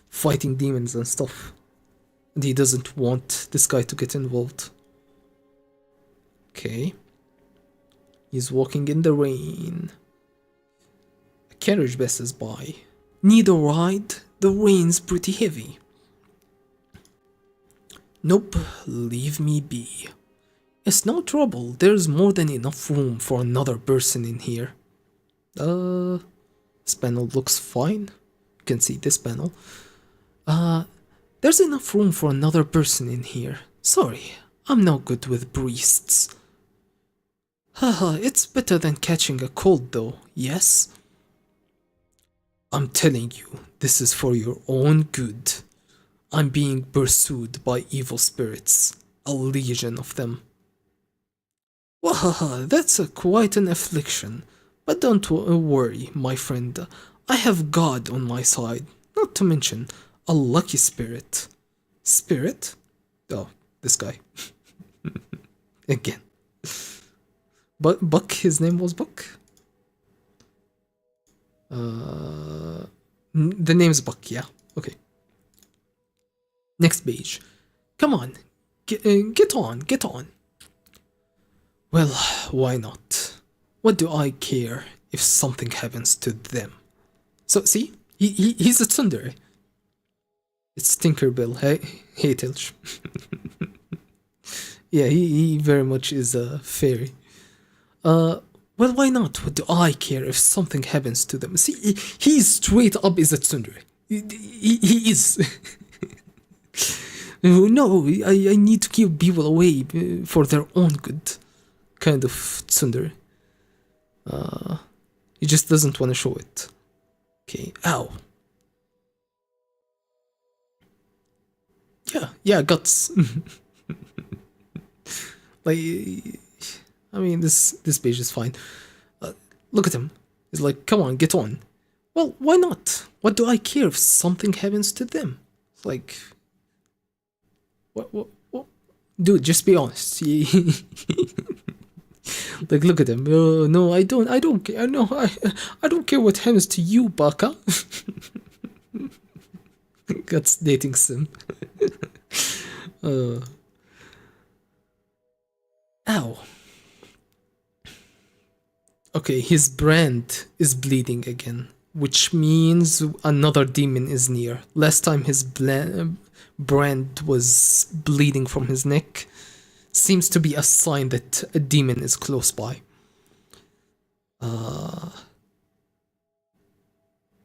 fighting demons and stuff. And he doesn't want this guy to get involved. Okay. He's walking in the rain. A carriage passes by. Need a ride? The rain's pretty heavy. Nope, leave me be. It's no trouble, there's more than enough room for another person in here. This panel looks fine. You can see this panel. There's enough room for another person in here. Sorry, I'm no good with priests. Haha, it's better than catching a cold though, yes? I'm telling you, this is for your own good. I'm being pursued by evil spirits, a legion of them. Wahaha, that's quite an affliction. But don't worry, my friend. I have God on my side, not to mention a lucky spirit. Spirit? Oh, this guy. Again. But Buck, his name was Buck? The name's Buck, yeah. Okay. Next page. Come on. Get on. Well, why not? What do I care if something happens to them? So, see? He's a tsundere. It's Tinkerbell. Hey, Tilch. Yeah, he very much is a fairy. Well, why not? What do I care if something happens to them? See, he's straight up is a tsundere. He is. No, I need to keep people away for their own good. Kind of tsundere. He just doesn't want to show it. Okay, ow. Yeah, guts. Like, I mean, this page is fine. Look at him. He's like, come on, get on. Well, why not? What do I care if something happens to them? It's like, what? Dude, just be honest. Like, look at him. No, I don't care. No, I don't care what happens to you, Baka. Guts dating sim. Ow. Okay, his brand is bleeding again, which means another demon is near. Last time his brand was bleeding from his neck. Seems to be a sign that a demon is close by.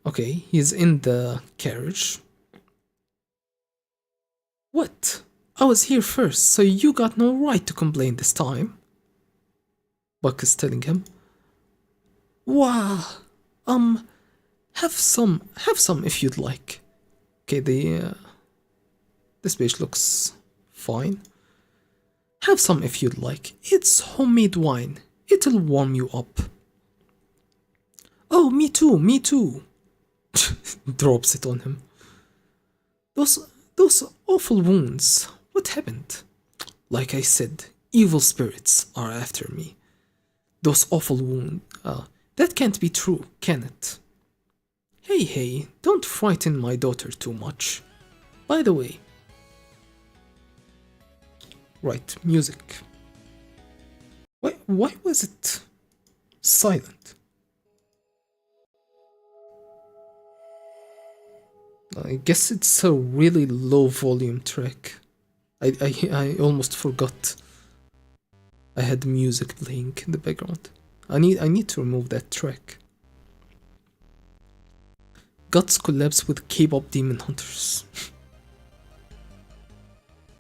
Okay, he's in the carriage. What? I was here first, so you got no right to complain this time. Buck is telling him. Wow. Have some if you'd like. Okay, this page looks fine. Have some if you'd like. It's homemade wine. It'll warm you up. Oh, me too, me too. Drops it on him. Those awful wounds. What happened? Like I said, evil spirits are after me. Those awful wounds. That can't be true, can it? Hey, don't frighten my daughter too much. By the way. Right, music. Why was it silent? I guess it's a really low volume track. I almost forgot I had music playing in the background. I need to remove that track. Guts collabs with K-pop demon hunters.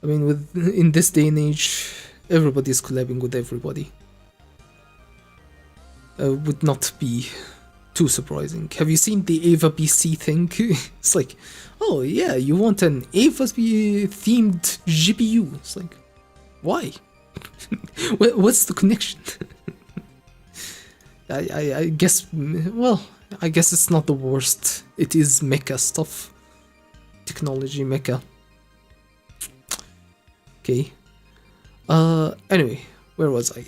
I mean, in this day and age, everybody's collabing with everybody. Would not be too surprising. Have you seen the Ava BC thing? It's like, oh yeah, you want an Ava themed GPU. It's like, why? What's the connection? I guess, well, I guess it's not the worst. It is mecha stuff. Technology mecha. Okay. Anyway, where was I?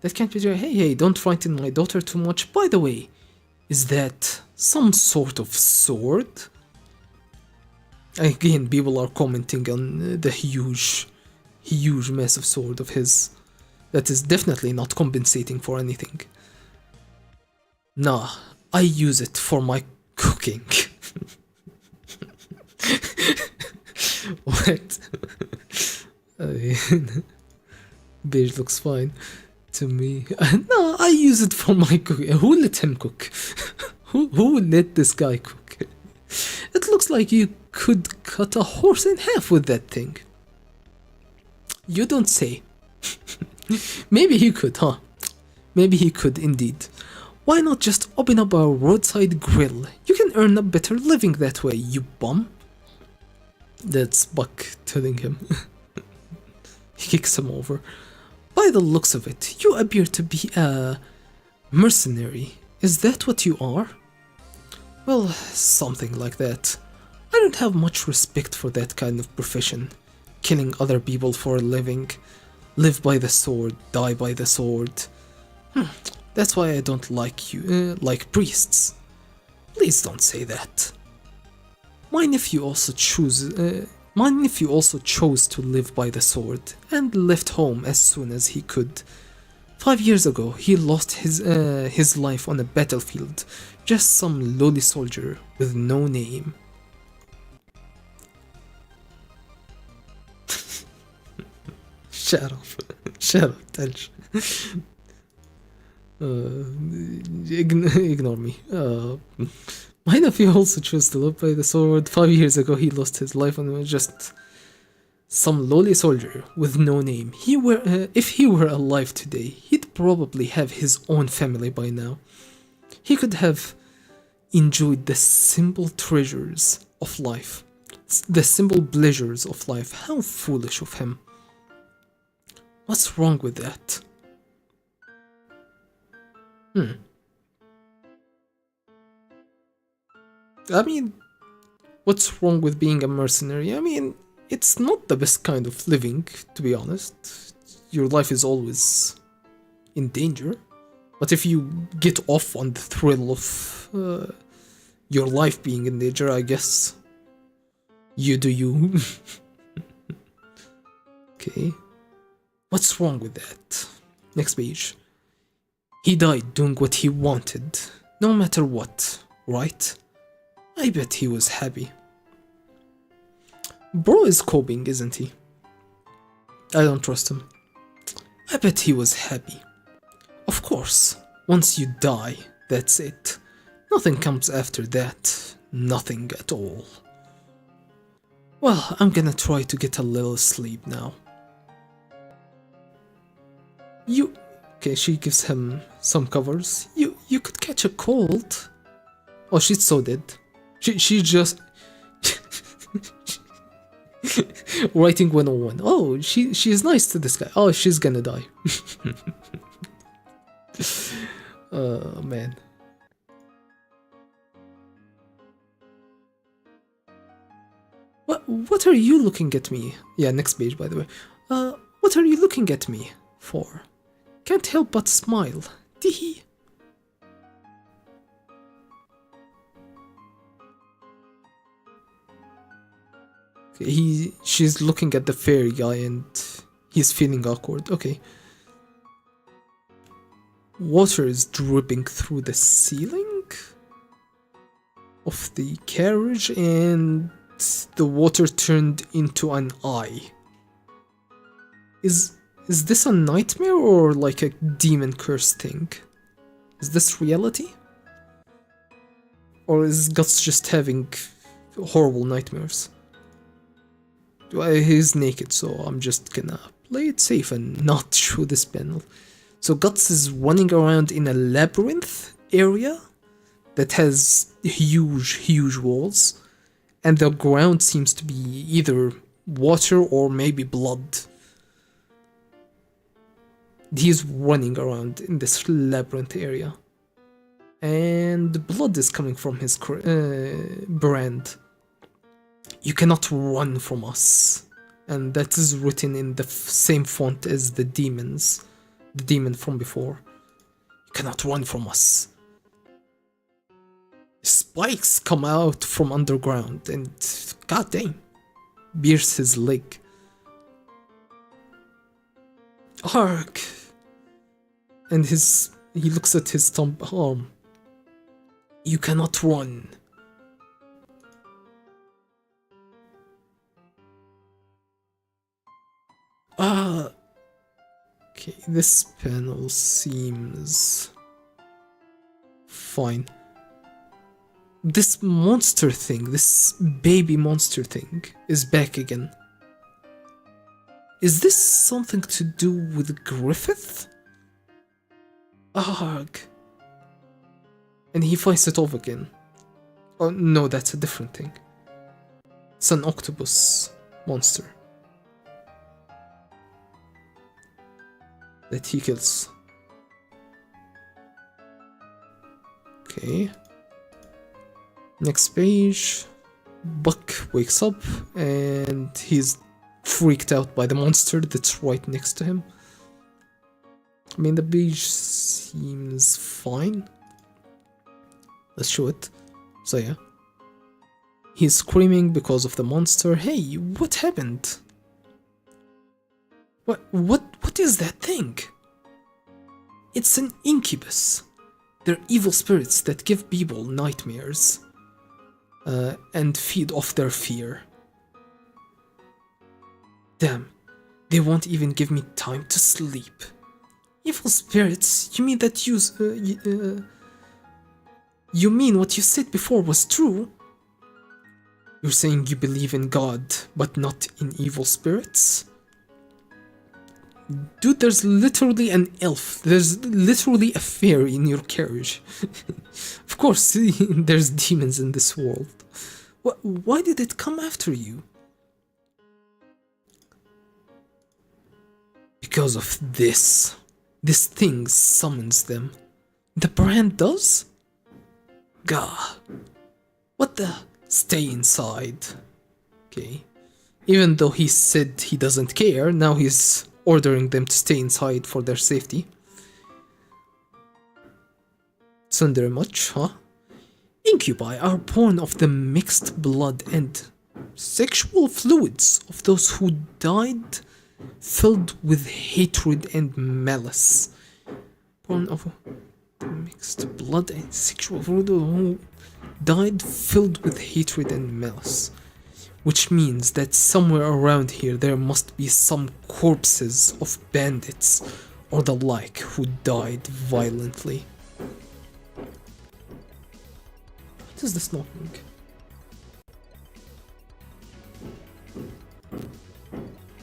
That can't be true. Hey, don't frighten my daughter too much. By the way, is that some sort of sword? Again, people are commenting on the huge massive sword of his. That is definitely not compensating for anything. Nah, I use it for my cooking. What? Beige looks fine to me. No, I use it for my cooking. Who let him cook? Who let this guy cook? It looks like you could cut a horse in half with that thing. You don't say. Maybe he could, huh? Maybe he could indeed. Why not just open up a roadside grill? You can earn a better living that way, you bum. That's Buck telling him. He kicks him over. By the looks of it, you appear to be a mercenary. Is that what you are? Well, something like that. I don't have much respect for that kind of profession. Killing other people for a living. Live by the sword, die by the sword. That's why I don't like you, like priests. Please don't say that. Mind if you also chose to live by the sword and left home as soon as he could. 5 years ago, he lost his life on a battlefield, just some lowly soldier with no name. Shut up, Telch. Ignore me. Mind if he also chose to live by the sword? 5 years ago, he lost his life on just some lowly soldier with no name. If he were alive today, he'd probably have his own family by now. He could have enjoyed the simple treasures of life, the simple pleasures of life. How foolish of him. What's wrong with that? I mean, what's wrong with being a mercenary? I mean, it's not the best kind of living, to be honest. Your life is always in danger. But if you get off on the thrill of your life being in danger, I guess you do you. Okay. What's wrong with that? Next page. He died doing what he wanted, no matter what, right? I bet he was happy. Bro is coping, isn't he? I don't trust him. I bet he was happy. Of course, once you die, that's it. Nothing comes after that. Nothing at all. Well, I'm gonna try to get a little sleep now. Okay, she gives him some covers. You could catch a cold. Oh, she's so dead. She just writing 101. Oh, she's nice to this guy. Oh, she's gonna die. Oh man. What are you looking at me? Yeah, next page by the way. What are you looking at me for? Can't help but smile. Teehee. She's looking at the fairy guy and he's feeling awkward. Okay. Water is dripping through the ceiling of the carriage and the water turned into an eye. Is this a nightmare or like a demon curse thing? Is this reality? Or is Guts just having horrible nightmares? He's naked, so I'm just gonna play it safe and not show this panel. So Guts is running around in a labyrinth area that has huge walls, and the ground seems to be either water or maybe blood. He's running around in this labyrinth area, and blood is coming from his brand. You cannot run from us. And that is written in the same font as the demon from before. You cannot run from us. Spikes come out from underground and god damn, pierce his leg. Ark! And he looks at his thumb arm. You cannot run. Okay, this panel seems fine. This monster thing, this baby monster thing, is back again. Is this something to do with Griffith? Ugh. And he fights it off again. Oh no, that's a different thing. It's an octopus monster that he kills. Okay. Next page. Buck wakes up and he's freaked out by the monster that's right next to him. I mean, the page seems fine. Let's show it. So yeah. He's screaming because of the monster. Hey, what happened? What is that thing? It's an incubus. They're evil spirits that give people nightmares and feed off their fear. Damn, they won't even give me time to sleep. Evil spirits? You mean that you mean what you said before was true? You're saying you believe in God, but not in evil spirits? Dude, there's literally an elf. There's literally a fairy in your carriage. Of course, there's demons in this world. Why did it come after you? Because of this. This thing summons them. The brand does? Gah. What the? Stay inside. Okay. Even though he said he doesn't care, now he's ordering them to stay inside for their safety. Tsundere much, huh? Incubi are born of the mixed blood and sexual fluids of those who died filled with hatred and malice. Born of mixed blood and sexual fluid who died filled with hatred and malice. Which means that somewhere around here there must be some corpses of bandits or the like who died violently. What is this knocking?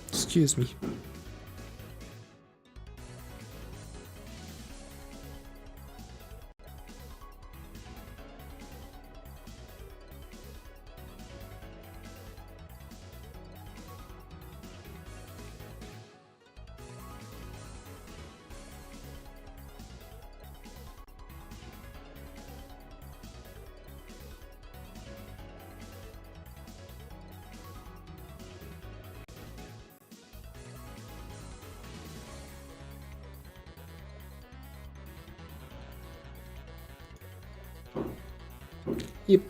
Excuse me. Yep.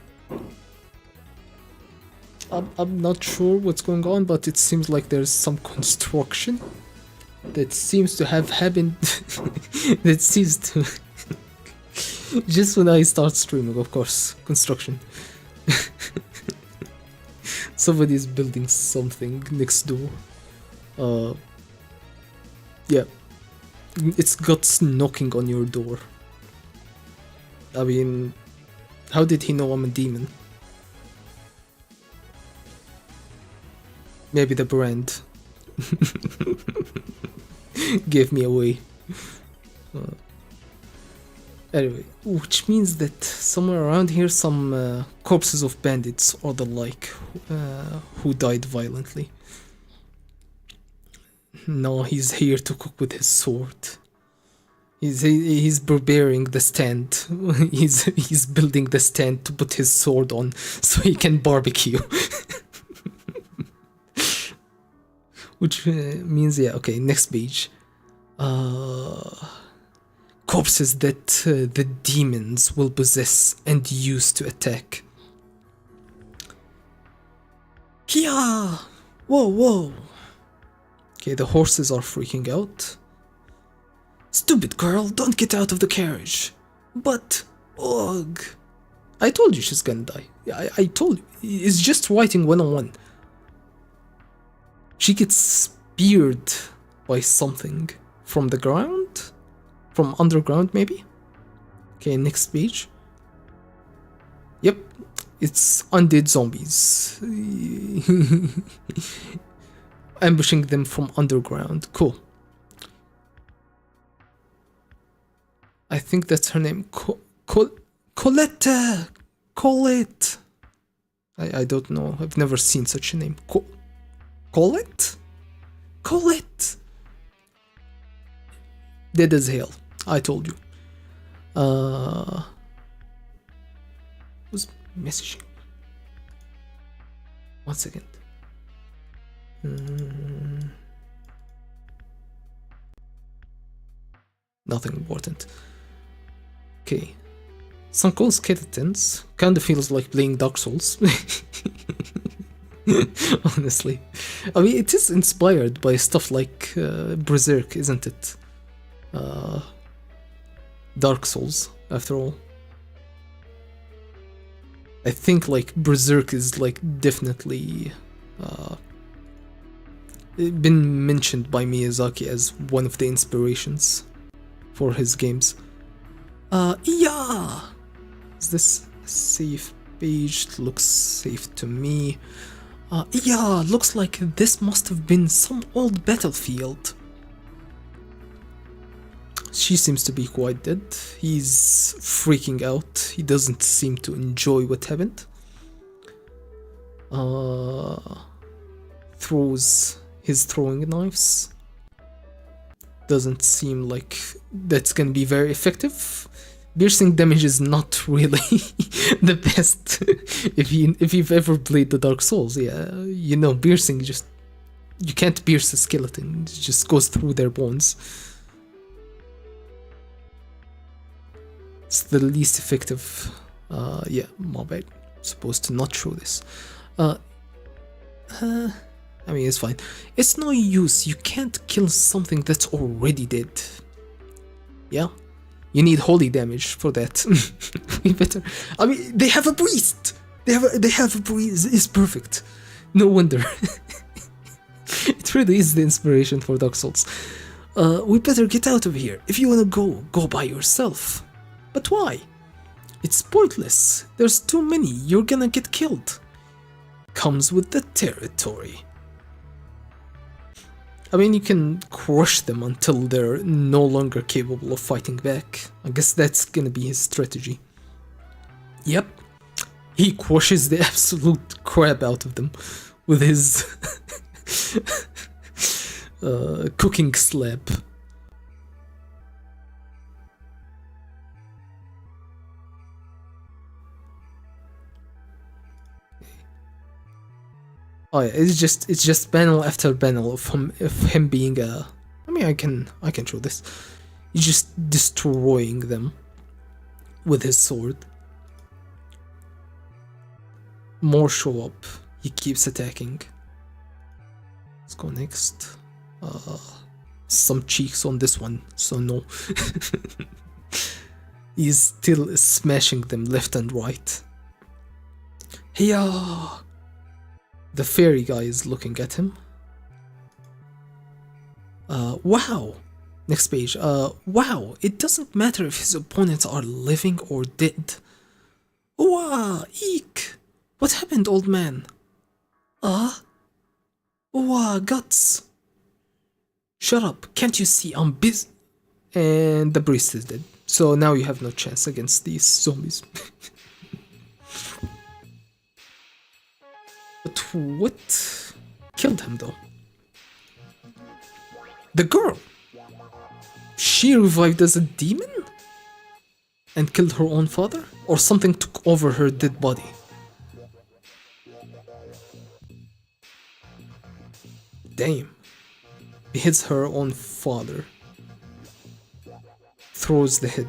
I'm not sure what's going on, but it seems like there's some construction that seems to have happened. That seems to... Just when I start streaming, of course. Construction. Somebody's building something next door. Yeah. It's guts knocking on your door. I mean, how did he know I'm a demon? Maybe the brand gave me away. Anyway, which means that somewhere around here some corpses of bandits or the like who died violently. No, he's here to cook with his sword. He's preparing the stand. He's building the stand to put his sword on so he can barbecue. Which means, yeah, okay, next page. Corpses that the demons will possess and use to attack. Kia! Whoa, whoa! Okay, the horses are freaking out. Stupid girl, don't get out of the carriage. But, ugh. I told you she's gonna die. I told you. It's just writing 101. She gets speared by something from the ground? From underground, maybe? Okay, next page. Yep, it's undead zombies. Ambushing them from underground. Cool. I think that's her name. Colette! Colette! I don't know. I've never seen such a name. Colette? Colette! Dead as hell. I told you. Who's messaging? 1 second. Nothing important. Okay. Some cool skeletons. Kinda feels like playing Dark Souls. Honestly. I mean, it is inspired by stuff like Berserk, isn't it? Dark Souls, after all. I think like Berserk is like definitely been mentioned by Miyazaki as one of the inspirations for his games. Yeah! Is this a safe page? It looks safe to me. Yeah, looks like this must have been some old battlefield. She seems to be quite dead. He's freaking out. He doesn't seem to enjoy what happened. Throws his throwing knives. Doesn't seem like that's gonna be very effective. Piercing damage is not really the best. If you've ever played the Dark Souls, yeah, you know piercing you can't pierce a skeleton. It just goes through their bones. It's the least effective. Yeah, my bad. I'm supposed to not show this. I mean, it's fine. It's no use. You can't kill something that's already dead. Yeah? You need holy damage for that. We better. I mean, they have a priest. They have a priest. It's perfect. No wonder. It really is the inspiration for Dark Souls. We better get out of here. If you wanna go by yourself. But why? It's pointless. There's too many. You're gonna get killed. Comes with the territory. I mean, you can crush them until they're no longer capable of fighting back. I guess that's gonna be his strategy. Yep. He crushes the absolute crap out of them with his cooking slab. Oh yeah, it's just panel after panel of him being a. I mean, I can show this. He's just destroying them with his sword. More show up. He keeps attacking. Let's go next. Some cheeks on this one, so no. He's still smashing them left and right. Hiya! The fairy guy is looking at him. Wow! Next page. Wow! It doesn't matter if his opponents are living or dead. Wow! Eek! What happened, old man? Wow, guts! Shut up, can't you see I'm busy? And the priest is dead. So now you have no chance against these zombies. But what killed him though? The girl! She revived as a demon? And killed her own father? Or something took over her dead body? Damn. Beheads her own father. Throws the head.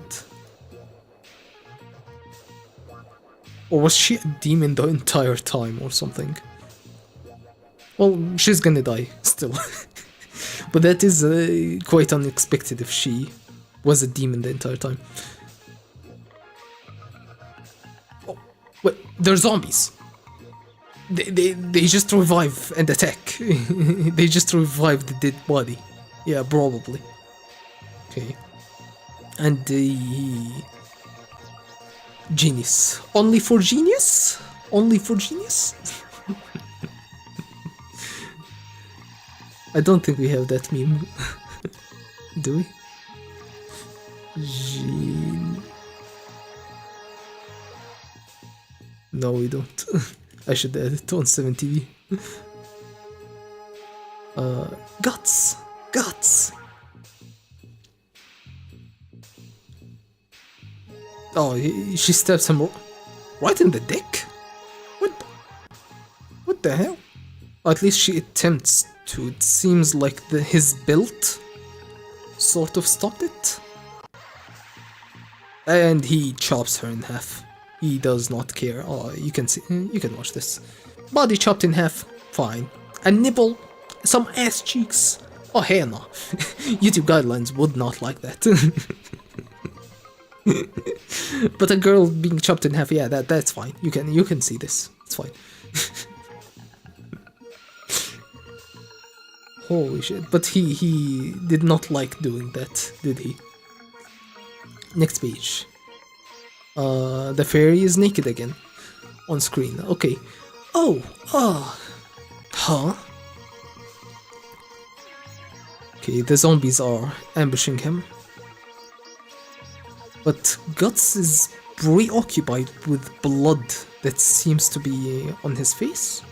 Or was she a demon the entire time or something? Well, she's gonna die still. But that is quite unexpected if she was a demon the entire time. Oh, wait, they're zombies. They just revive and attack. They just revive the dead body. Yeah, probably. Okay. And the genius. Only for genius? Only for genius? I don't think we have that meme. Do we? No, we don't. I should add it on 7TV. Guts! Guts! Oh, she stabs him right in the dick? What the hell? Or at least she attempts to. It seems like his build sort of stopped it. And he chops her in half. He does not care. Oh, you can see. You can watch this. Body chopped in half. Fine. A nipple. Some ass cheeks. Oh, hell no. YouTube guidelines would not like that. But a girl being chopped in half, yeah, that's fine. You can see this. It's fine. Holy shit. But he did not like doing that, did he? Next page. The fairy is naked again. On screen. Okay. Oh. Huh? Okay, the zombies are ambushing him. But Guts is preoccupied with blood that seems to be on his face.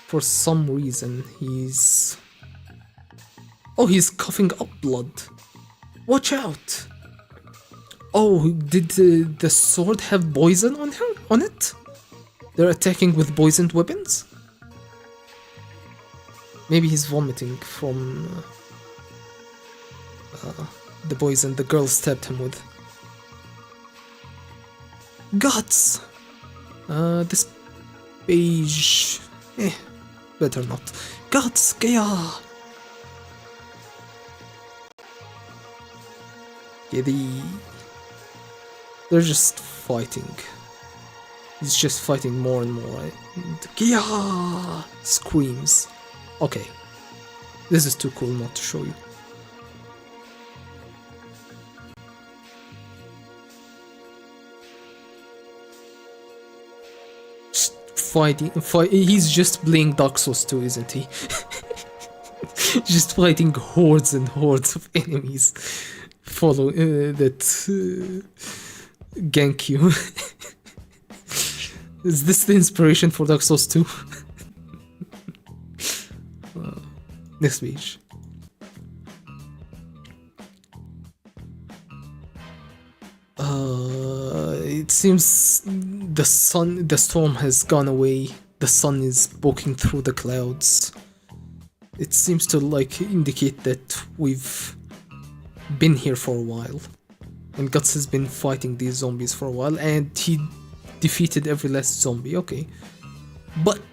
For some reason, he's... Oh, he's coughing up blood. Watch out! Oh, did the sword have poison on it? They're attacking with poisoned weapons? Maybe he's vomiting from the poison the girl stabbed him with. Guts! This page... better not. Guts! Gaya! Yeah, they're just fighting. He's just fighting more and more. Gaya! Screams. Okay. This is too cool not to show you. He's just playing Dark Souls 2, isn't he? Just fighting hordes and hordes of enemies. Follow that gank you. Is this the inspiration for Dark Souls 2? Next page. It seems the storm has gone away. The sun is poking through the clouds. It seems to like indicate that we've been here for a while. And Guts has been fighting these zombies for a while, and he defeated every last zombie, okay. But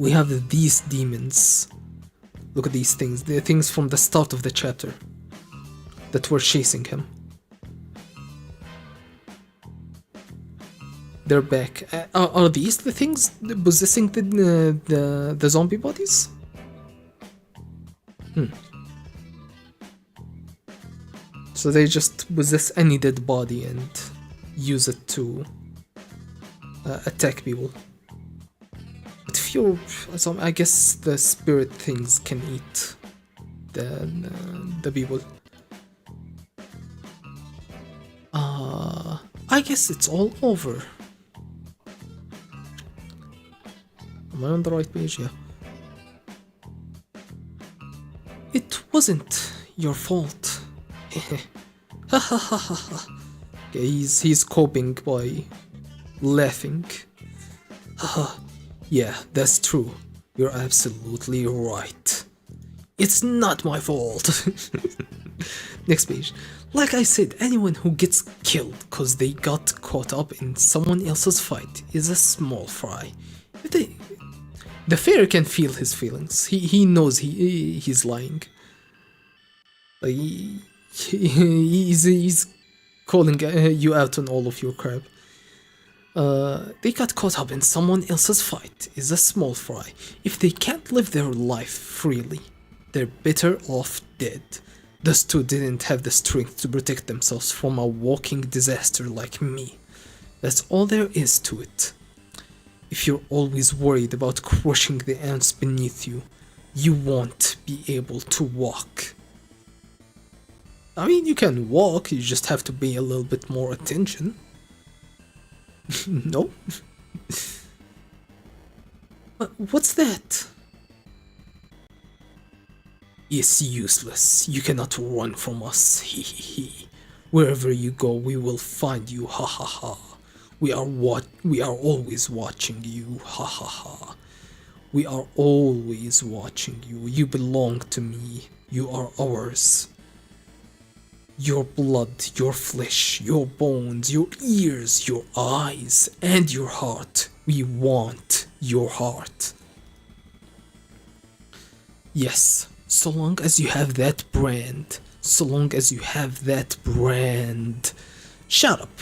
we have these demons. Look at these things. They're things from the start of the chapter that were chasing him. They're back. Are these the things possessing the zombie bodies? So they just possess any dead body and use it to attack people. But if you're, I guess the spirit things can eat the people. I guess it's all over. Am I on the right page? Yeah. It wasn't your fault. Ha ha ha ha ha. Okay, he's coping by laughing. Haha. Yeah, that's true. You're absolutely right. It's not my fault. Next page. Like I said, anyone who gets killed because they got caught up in someone else's fight is a small fry. The fairy can feel his feelings. He knows he's lying. Like he's calling you out on all of your crap. They got caught up in someone else's fight is a small fry. If they can't live their life freely, they're better off dead. Those two didn't have the strength to protect themselves from a walking disaster like me. That's all there is to it. If you're always worried about crushing the ants beneath you, you won't be able to walk. I mean, you can walk, you just have to pay a little bit more attention. No? What's that? It's useless. You cannot run from us. Hee hee hee. Wherever you go, we will find you. Ha ha ha. We are always watching you. Ha ha ha. We are always watching you. You belong to me. You are ours. Your blood, your flesh, your bones, your ears, your eyes, and your heart. We want your heart. Yes, so long as you have that brand. So long as you have that brand. Shut up.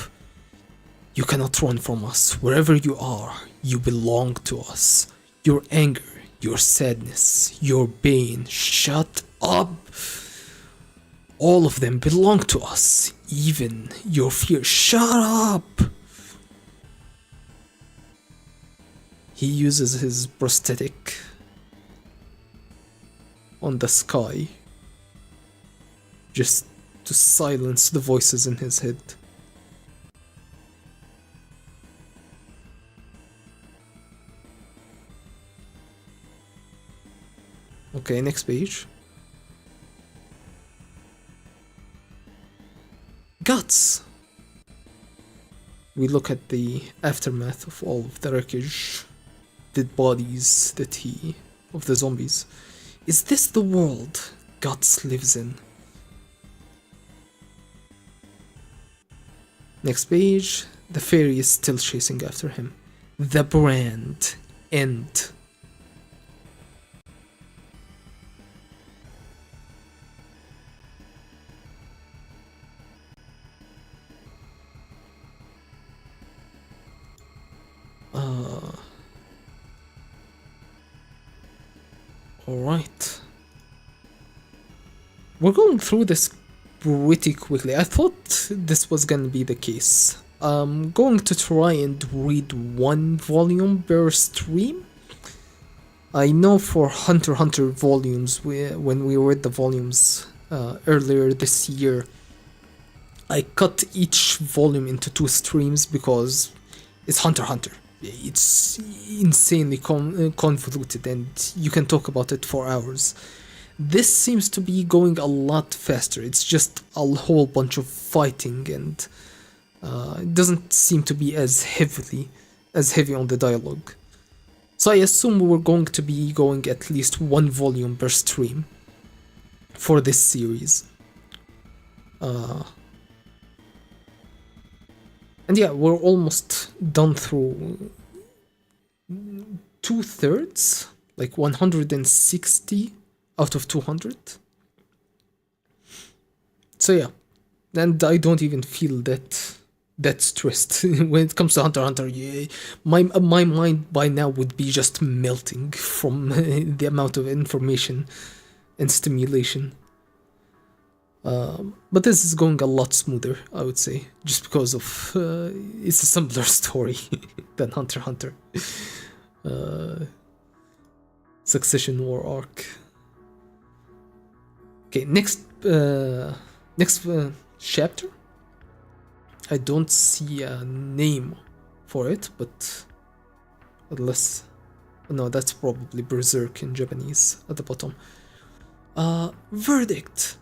You cannot run from us. Wherever you are, you belong to us. Your anger, your sadness, your pain. Shut up. All of them belong to us, even your fear. Shut up! He uses his prosthetic on the sky just to silence the voices in his head. Okay, next page. Guts! We look at the aftermath of all of the wreckage, dead bodies of the zombies. Is this the world Guts lives in? Next page, the fairy is still chasing after him. The brand. End. Alright. We're going through this pretty quickly. I thought this was gonna be the case. I'm going to try and read one volume per stream. I know for Hunter x Hunter volumes, when we read the volumes earlier this year, I cut each volume into 2 streams because it's Hunter x Hunter. It's insanely convoluted and you can talk about it for hours. This seems to be going a lot faster. It's just a whole bunch of fighting and it doesn't seem to be as heavy on the dialogue. So I assume we're going to be going at least 1 volume per stream for this series. And yeah, we're almost done through 2/3, like 160 out of 200. So yeah, and I don't even feel that stressed when it comes to Hunter x Hunter. Yeah, my mind by now would be just melting from the amount of information and stimulation. But this is going a lot smoother, I would say, just because of it's a simpler story than Hunter x Hunter. Succession War arc. Okay, next chapter. I don't see a name for it, but unless no, that's probably Berserk in Japanese at the bottom. Verdict.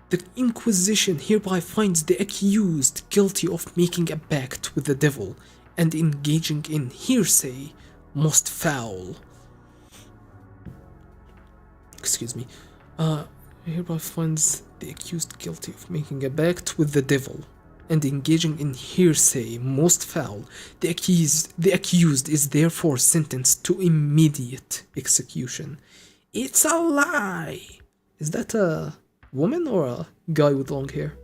The Inquisition hereby finds the accused guilty of making a pact with the devil and engaging in heresy most foul. Excuse me. Hereby finds the accused guilty of making a pact with the devil and engaging in heresy most foul. The accused is therefore sentenced to immediate execution. It's a lie! Is that a woman or a guy with long hair?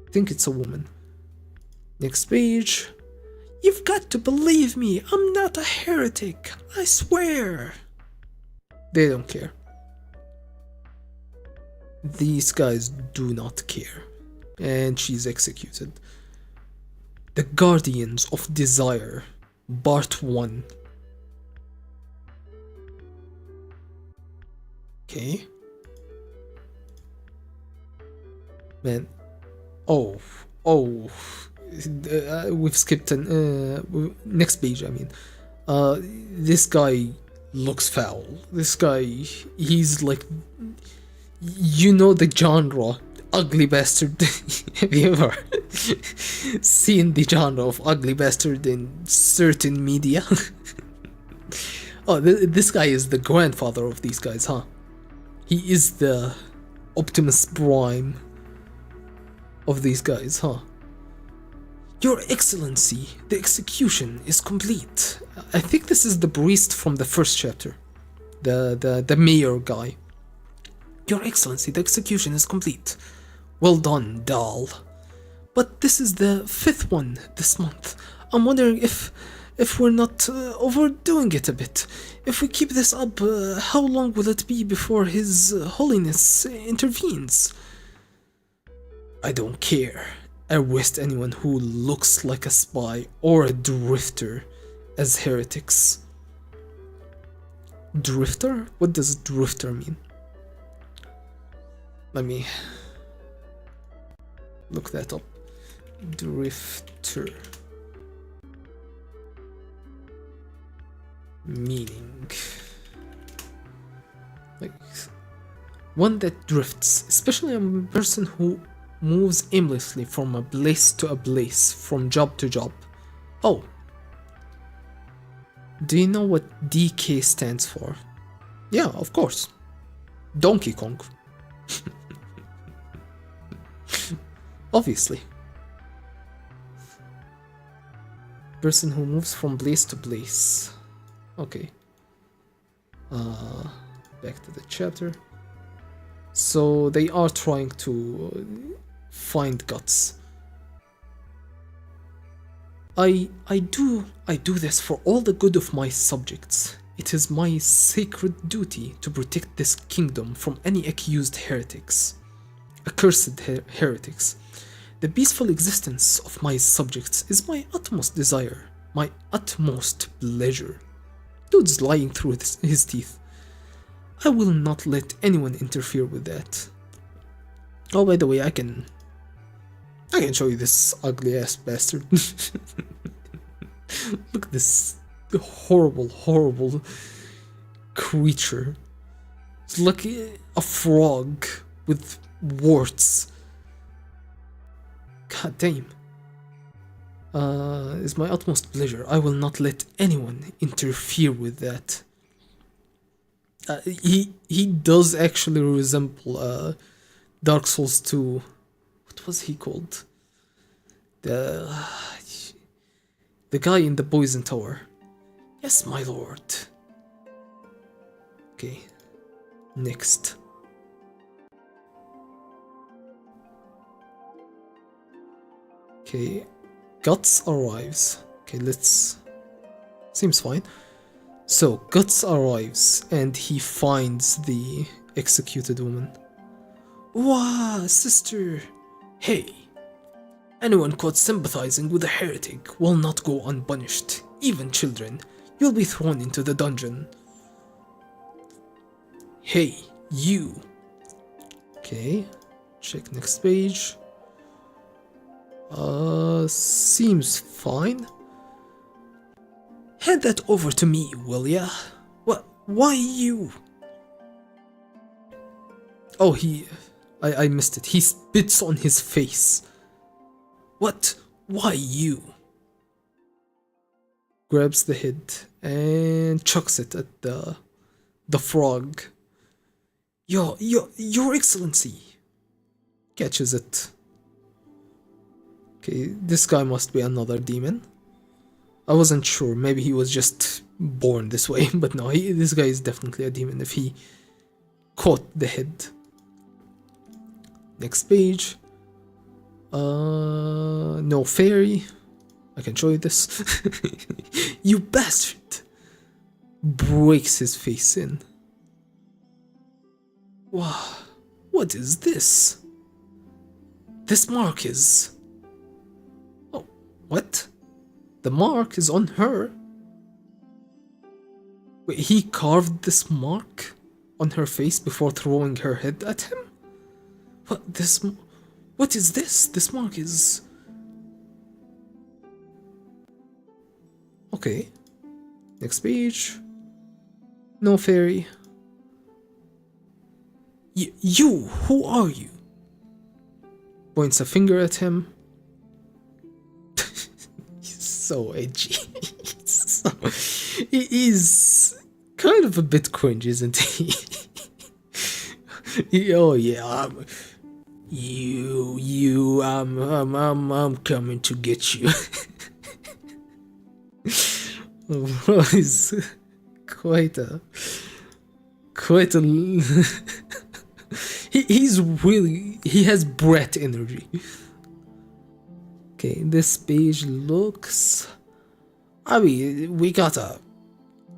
I think it's a woman. Next page. You've got to believe me, I'm not a heretic, I swear. They don't care. These guys do not care. And she's executed. The Guardians of Desire, Part 1. Okay. Man. Oh. We've skipped next page, I mean. This guy looks foul. This guy, he's like, you know the genre, ugly bastard. Have you ever seen the genre of ugly bastard in certain media? Oh, this guy is the grandfather of these guys, huh? He is the Optimus Prime of these guys, huh? Your Excellency, the execution is complete. I think this is the priest from the first chapter. The mayor guy. Your Excellency, the execution is complete. Well done, doll. But this is the 5th one this month. I'm wondering if we're not overdoing it a bit. If we keep this up, how long will it be before His Holiness intervenes? I don't care. I arrest anyone who looks like a spy or a drifter as heretics. Drifter? What does drifter mean? Let me look that up. Drifter. Meaning. Like, one that drifts, especially a person who moves aimlessly from a place to a place, from job to job. Oh. Do you know what DK stands for? Yeah, of course. Donkey Kong. Obviously. Person who moves from place to place. Okay. Back to the chapter. So they are trying to find guts. I do this for all the good of my subjects. It is my sacred duty to protect this kingdom from any accused heretics. Accursed heretics. The peaceful existence of my subjects is my utmost desire, my utmost pleasure. Dude's lying through his teeth. I will not let anyone interfere with that. Oh, by the way, I can show you this ugly ass bastard. Look at this horrible creature. It's like a frog with warts. God damn. Is my utmost pleasure. I will not let anyone interfere with that. He does actually resemble Dark Souls 2. What was he called? The... The guy in the poison tower. Yes, my lord. Okay. Next. Okay. Guts arrives. Okay, let's... Seems fine. So, Guts arrives and he finds the executed woman. Wow, sister! Hey! Anyone caught sympathizing with a heretic will not go unpunished. Even children. You'll be thrown into the dungeon. Hey, you! Okay, check next page. Seems fine. Hand that over to me, will ya? What? Why you? Oh, I missed it. He spits on his face. What? Why you? Grabs the head and chucks it at the frog. Your Excellency. Catches it. Okay, this guy must be another demon. I wasn't sure, maybe he was just born this way, but no, this guy is definitely a demon if he caught the head. Next page. No fairy. I can show you this. You bastard! Breaks his face in. Wow, what is this? This mark is... Oh, what? The mark is on her. Wait, he carved this mark on her face before throwing her head at him? What is this? This mark is... Okay. Next page. No fairy. You! Who are you? Points a finger at him. He's so edgy. He's kind of a bit cringe, isn't he? Oh yeah, I'm coming to get you. He's quite a he has brat energy. Okay, this page looks... I mean, we got a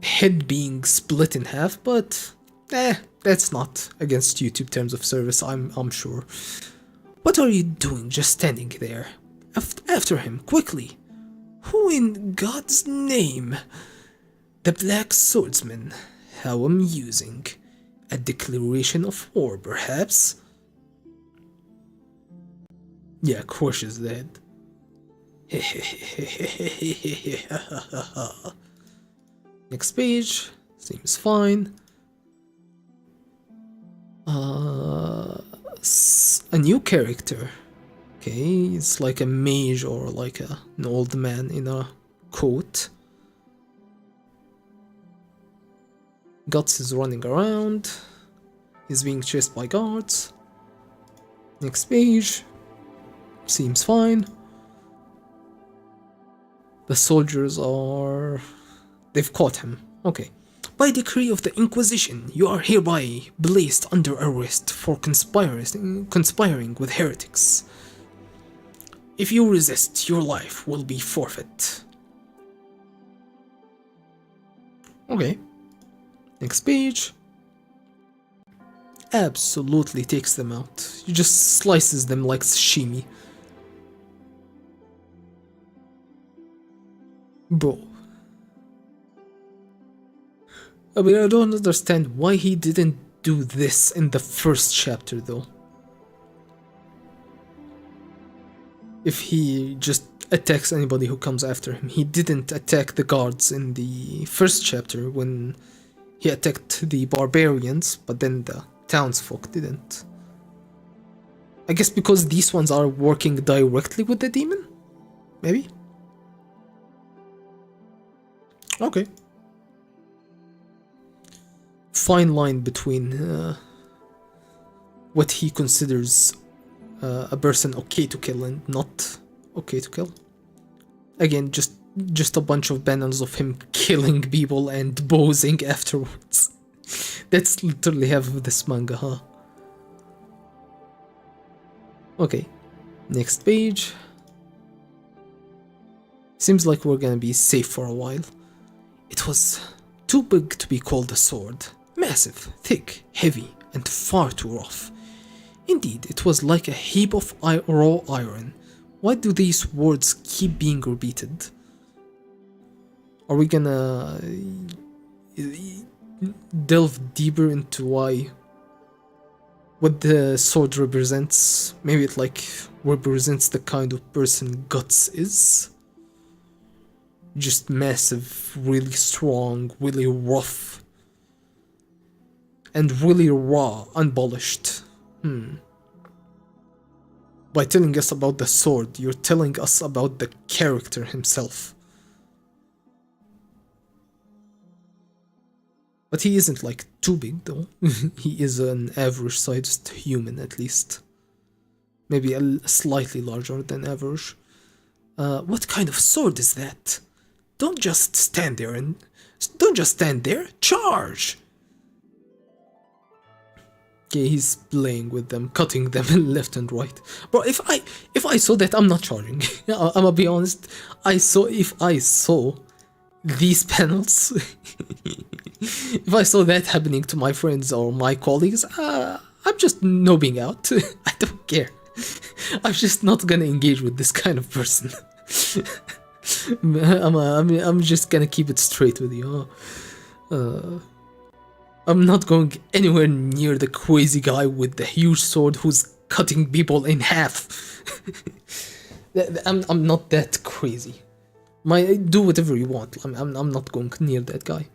head being split in half, but that's not against YouTube terms of service, I'm sure. What are you doing just standing there? After him, quickly. Who in God's name? The Black Swordsman. How amusing. A declaration of war, perhaps? Yeah, crushes the head. Next page. Seems fine. A new character. Okay, it's like a mage or like an old man in a coat. Guts is running around. He's being chased by guards. Next page. Seems fine. The soldiers are... They've caught him. Okay. By decree of the Inquisition, you are hereby placed under arrest for conspiring with heretics. If you resist, your life will be forfeit. Okay. Next page. Absolutely takes them out. He just slices them like sashimi. Bro. I mean, I don't understand why he didn't do this in the first chapter, though. If he just attacks anybody who comes after him. He didn't attack the guards in the first chapter when he attacked the barbarians, but then the townsfolk didn't. I guess because these ones are working directly with the demon? Maybe? Okay. Fine line between what he considers a person okay to kill and not okay to kill. Again, just a bunch of panels of him killing people and posing afterwards. That's literally half of this manga, huh? Okay, next page. Seems like we're gonna be safe for a while. It was too big to be called a sword. Massive, thick, heavy, and far too rough. Indeed, it was like a heap of raw iron. Why do these words keep being repeated? Are we gonna delve deeper into what the sword represents? Maybe it like represents the kind of person Guts is? Just massive, really strong, really rough, and really raw, unpolished. By telling us about the sword, you're telling us about the character himself. But he isn't like too big though. He is an average sized human at least. Maybe slightly larger than average. What kind of sword is that? Don't just stand there, charge! Okay, he's playing with them, cutting them left and right. Bro, if I saw that, I'm not charging. I'm gonna be honest. If I saw these panels, if I saw that happening to my friends or my colleagues, I'm just nobbing out. I don't care. I'm just not gonna engage with this kind of person. I'm just gonna keep it straight with you. I'm not going anywhere near the crazy guy with the huge sword who's cutting people in half. I'm not that crazy. Do whatever you want. I'm not going near that guy.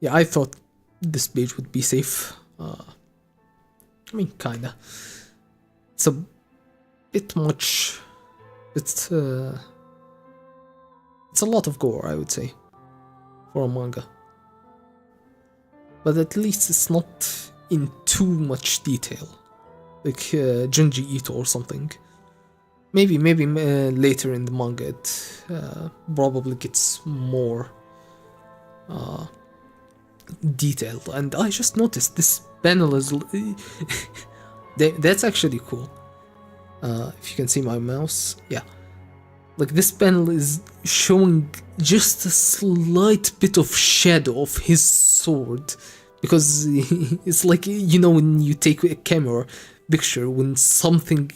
Yeah, I thought this page would be safe. I mean, kinda. It's a bit much. It's a lot of gore, I would say, for a manga. But at least it's not in too much detail, like Junji Ito or something. Maybe later in the manga it probably gets more detailed. And I just noticed this panel is that's actually cool. If you can see my mouse, yeah. Like this panel is showing just a slight bit of shadow of his sword, because it's like, you know, when you take a camera picture, when something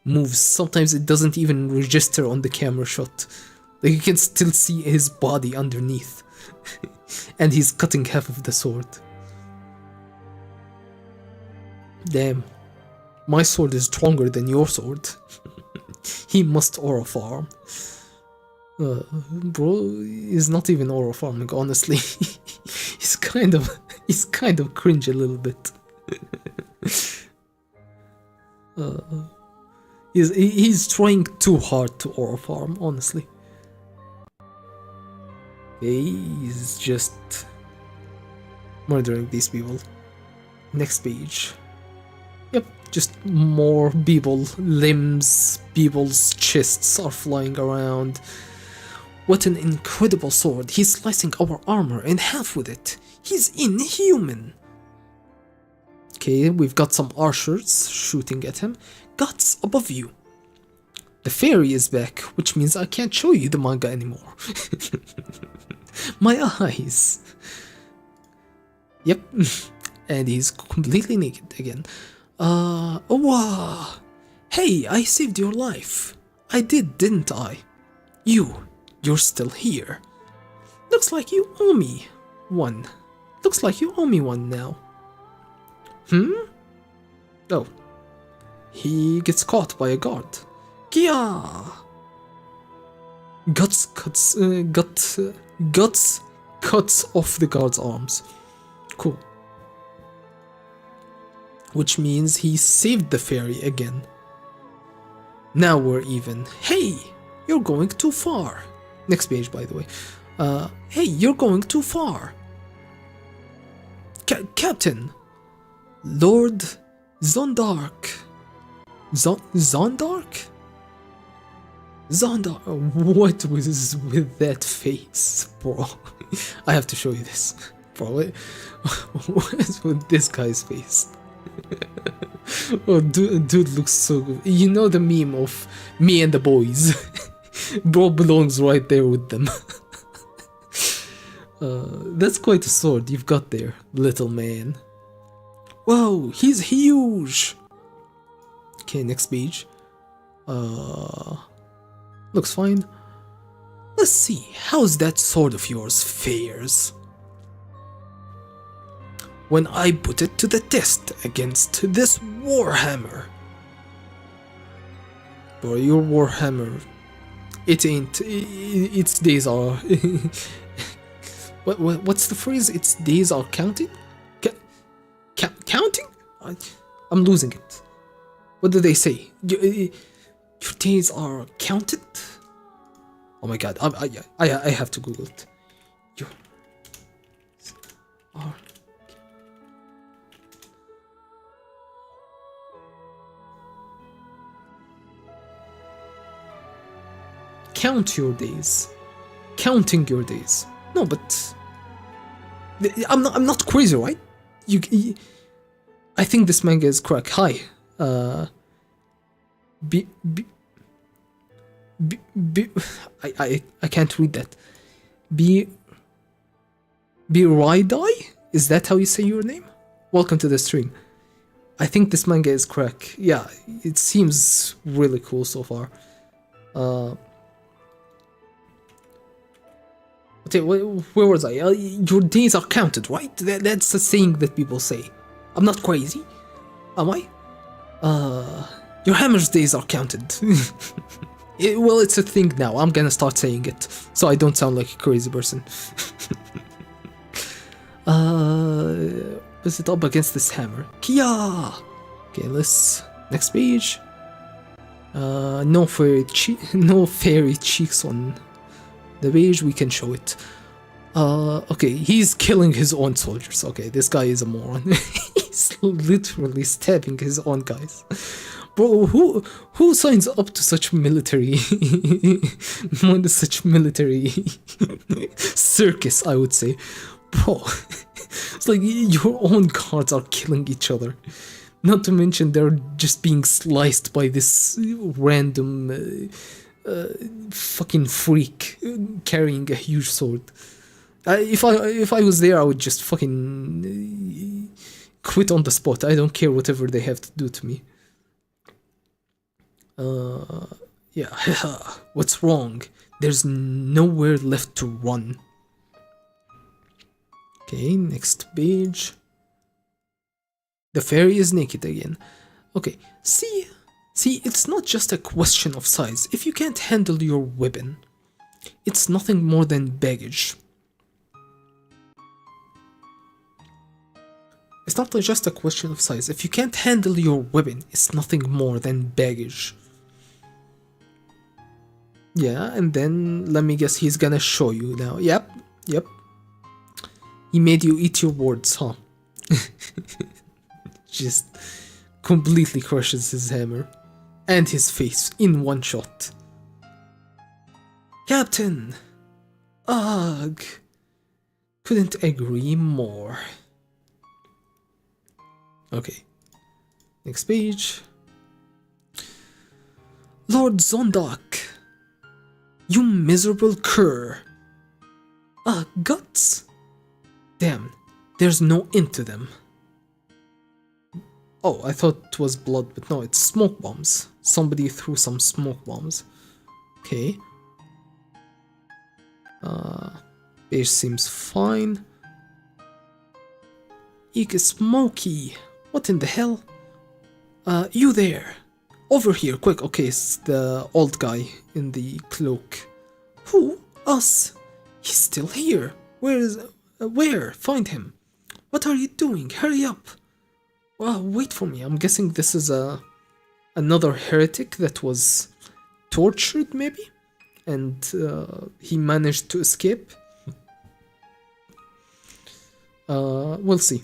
moves, sometimes it doesn't even register on the camera shot. Like you can still see his body underneath, and he's cutting half of the sword. Damn, my sword is stronger than your sword. He must aura farm. Bro is not even aura farming, honestly. he's kind of cringe a little bit. He's trying too hard to aura farm, honestly. He's just murdering these people. Next page. Yep, just more people, limbs, people's chests are flying around. What an incredible sword. He's slicing our armor in half with it. He's inhuman. Okay, we've got some archers shooting at him. Guts above you. The fairy is back, which means I can't show you the manga anymore. My eyes. Yep, and he's completely naked again. Wow. Hey, I saved your life. I did, didn't I? You're still here. Looks like you owe me one. Looks like you owe me one now. Oh. He gets caught by a guard. Kia! Guts cuts off the guard's arms. Cool. Which means he saved the fairy again. Now we're even. Hey, you're going too far. Next page, by the way. Hey, you're going too far. Captain. Lord Zondark. Zondark? Zondark? What was with that face, bro? I have to show you this. Bro, what is with this guy's face? Oh, dude looks so good. You know the meme of me and the boys? Bro belongs right there with them. That's quite a sword you've got there, little man. Whoa, he's huge! Okay, next page. Looks fine. Let's see, how's that sword of yours fares? When I put it to the test against this Warhammer. Bro, your Warhammer, it ain't, its days are... What's the phrase? Its days are counting? Counting? I'm losing it. What do they say? Your days are counted? Oh my god, I have to Google it. Your are... Count your days. Counting your days. No, but I'm not crazy, right? I think this manga is correct. Hi. I can't read that. Be Raidai? Is that how you say your name? Welcome to the stream. I think this manga is correct. Yeah, it seems really cool so far. Okay, where was I? Your days are counted, right? That's a saying that people say. I'm not crazy, am I? Your hammer's days are counted. Well, it's a thing now. I'm gonna start saying it, so I don't sound like a crazy person. Is it up against this hammer? Kia! Okay, next page. No fairy cheeks on the page, we can show it. Okay, he's killing his own soldiers. Okay, this guy is a moron. He's literally stabbing his own guys. Bro, who signs up to such military circus, I would say. Bro, it's like your own guards are killing each other. Not to mention they're just being sliced by this random fucking freak carrying a huge sword. If I was there, I would just fucking quit on the spot. I don't care whatever they have to do to me. Yeah. What's wrong? There's nowhere left to run. Okay, next page. The fairy is naked again. Okay, see, it's not just a question of size. If you can't handle your weapon, it's nothing more than baggage. It's not just a question of size. If you can't handle your weapon, it's nothing more than baggage. Yeah, and then let me guess, he's gonna show you now. Yep. He made you eat your words, huh? Just completely crushes his hammer and his face in one shot. Captain! Ugh. Couldn't agree more. Okay. Next page. Lord Zondak. You miserable cur. Guts? Damn, there's no end to them. Oh, I thought it was blood, but no, it's smoke bombs. Somebody threw some smoke bombs. Okay. Page seems fine. Eek, smoky. What in the hell? You there. Over here, quick. Okay, it's the old guy in the cloak. Who? Us. He's still here. Where? Find him. What are you doing? Hurry up. Wait for me. I'm guessing this is another heretic that was tortured, maybe? And he managed to escape. We'll see.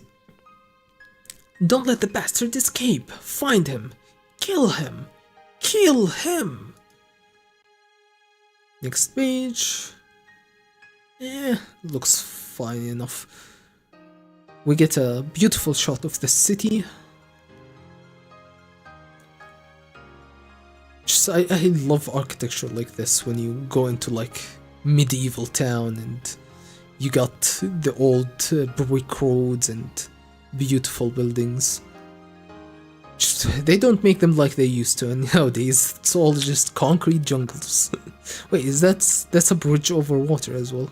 Don't let the bastard escape. Find him. Kill him! Kill him! Next page. Looks fine enough. We get a beautiful shot of the city. I love architecture like this when you go into like medieval town and you got the old brick roads and beautiful buildings. They don't make them like they used to, and nowadays it's all just concrete jungles. Wait, that's a bridge over water as well?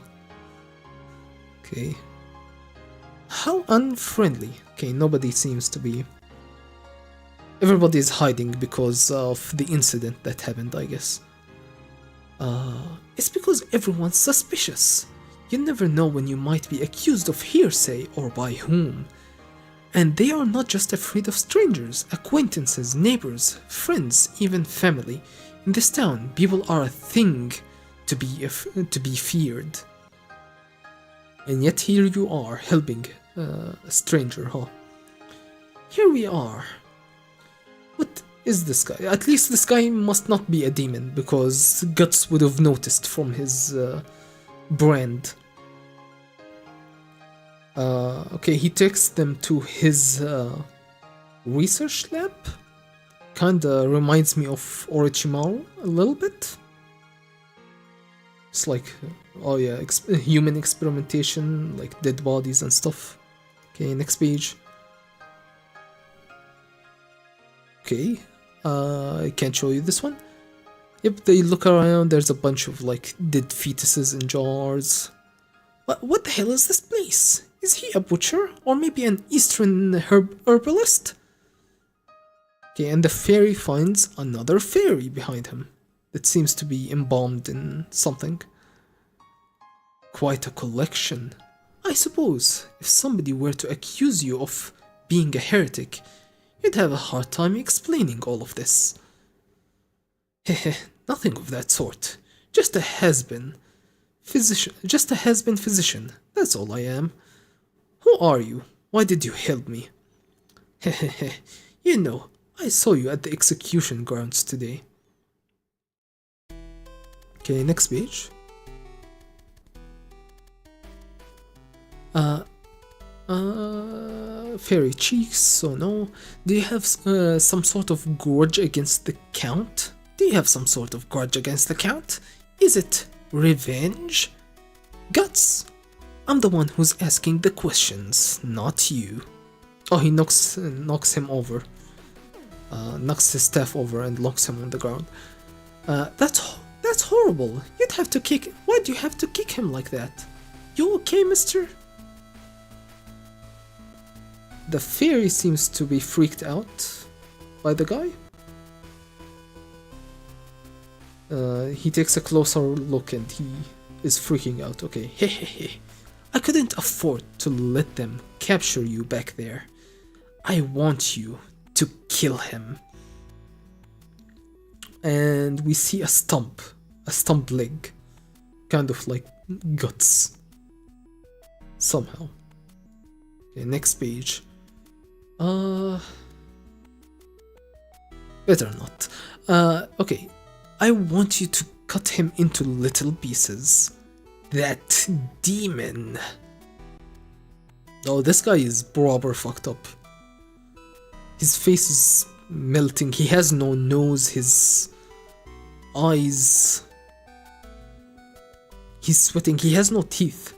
Okay. How unfriendly. Okay, nobody seems to be. Everybody is hiding because of the incident that happened, I guess. It's because everyone's suspicious. You never know when you might be accused of hearsay or by whom. And they are not just afraid of strangers, acquaintances, neighbors, friends, even family. In this town, people are a thing to be feared. And yet here you are, helping a stranger, huh? Here we are. What is this guy? At least this guy must not be a demon, because Guts would have noticed from his brand. Okay, he takes them to his research lab. Kinda reminds me of Orochimaru a little bit. It's like, oh yeah, human experimentation, like dead bodies and stuff. Okay, next page. Okay, I can't show you this one. Yep, they look around, there's a bunch of like dead fetuses in jars. What the hell is this place? Is he a butcher? Or maybe an eastern herbalist? Okay, and the fairy finds another fairy behind him that seems to be embalmed in something. Quite a collection. I suppose if somebody were to accuse you of being a heretic, you'd have a hard time explaining all of this. Hehe, nothing of that sort. Just a has-been physician. That's all I am. Who are you? Why did you help me? Hehehe, you know, I saw you at the execution grounds today. Okay, next page. Fairy cheeks, so no. Do you have some sort of grudge against the Count? Is it revenge? Guts, I'm the one who's asking the questions, not you. Oh, he knocks him over. Knocks his staff over and locks him on the ground. That's horrible. You'd have to kick. Why do you have to kick him like that? You okay, mister? The fairy seems to be freaked out by the guy. He takes a closer look and he is freaking out. Okay, hehehe. I couldn't afford to let them capture you back there. I want you to kill him. And we see a stump leg, kind of like Guts. Somehow. Okay, next page. Better not. Okay. I want you to cut him into little pieces. That demon. Oh, this guy is proper fucked up. His face is melting. He has no nose. His eyes. He's sweating. He has no teeth.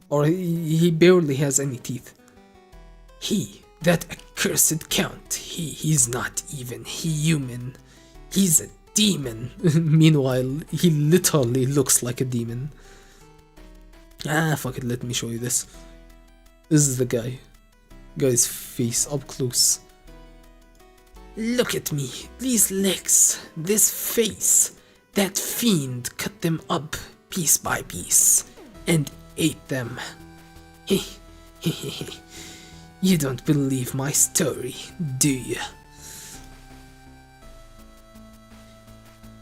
Or he barely has any teeth. That accursed Count, he's not even human. He's a demon. Meanwhile, he literally looks like a demon. Fuck it, let me show you this. This is the guy. Guy's face up close. Look at me, these legs, this face. That fiend cut them up piece by piece and ate them. You don't believe my story, do you?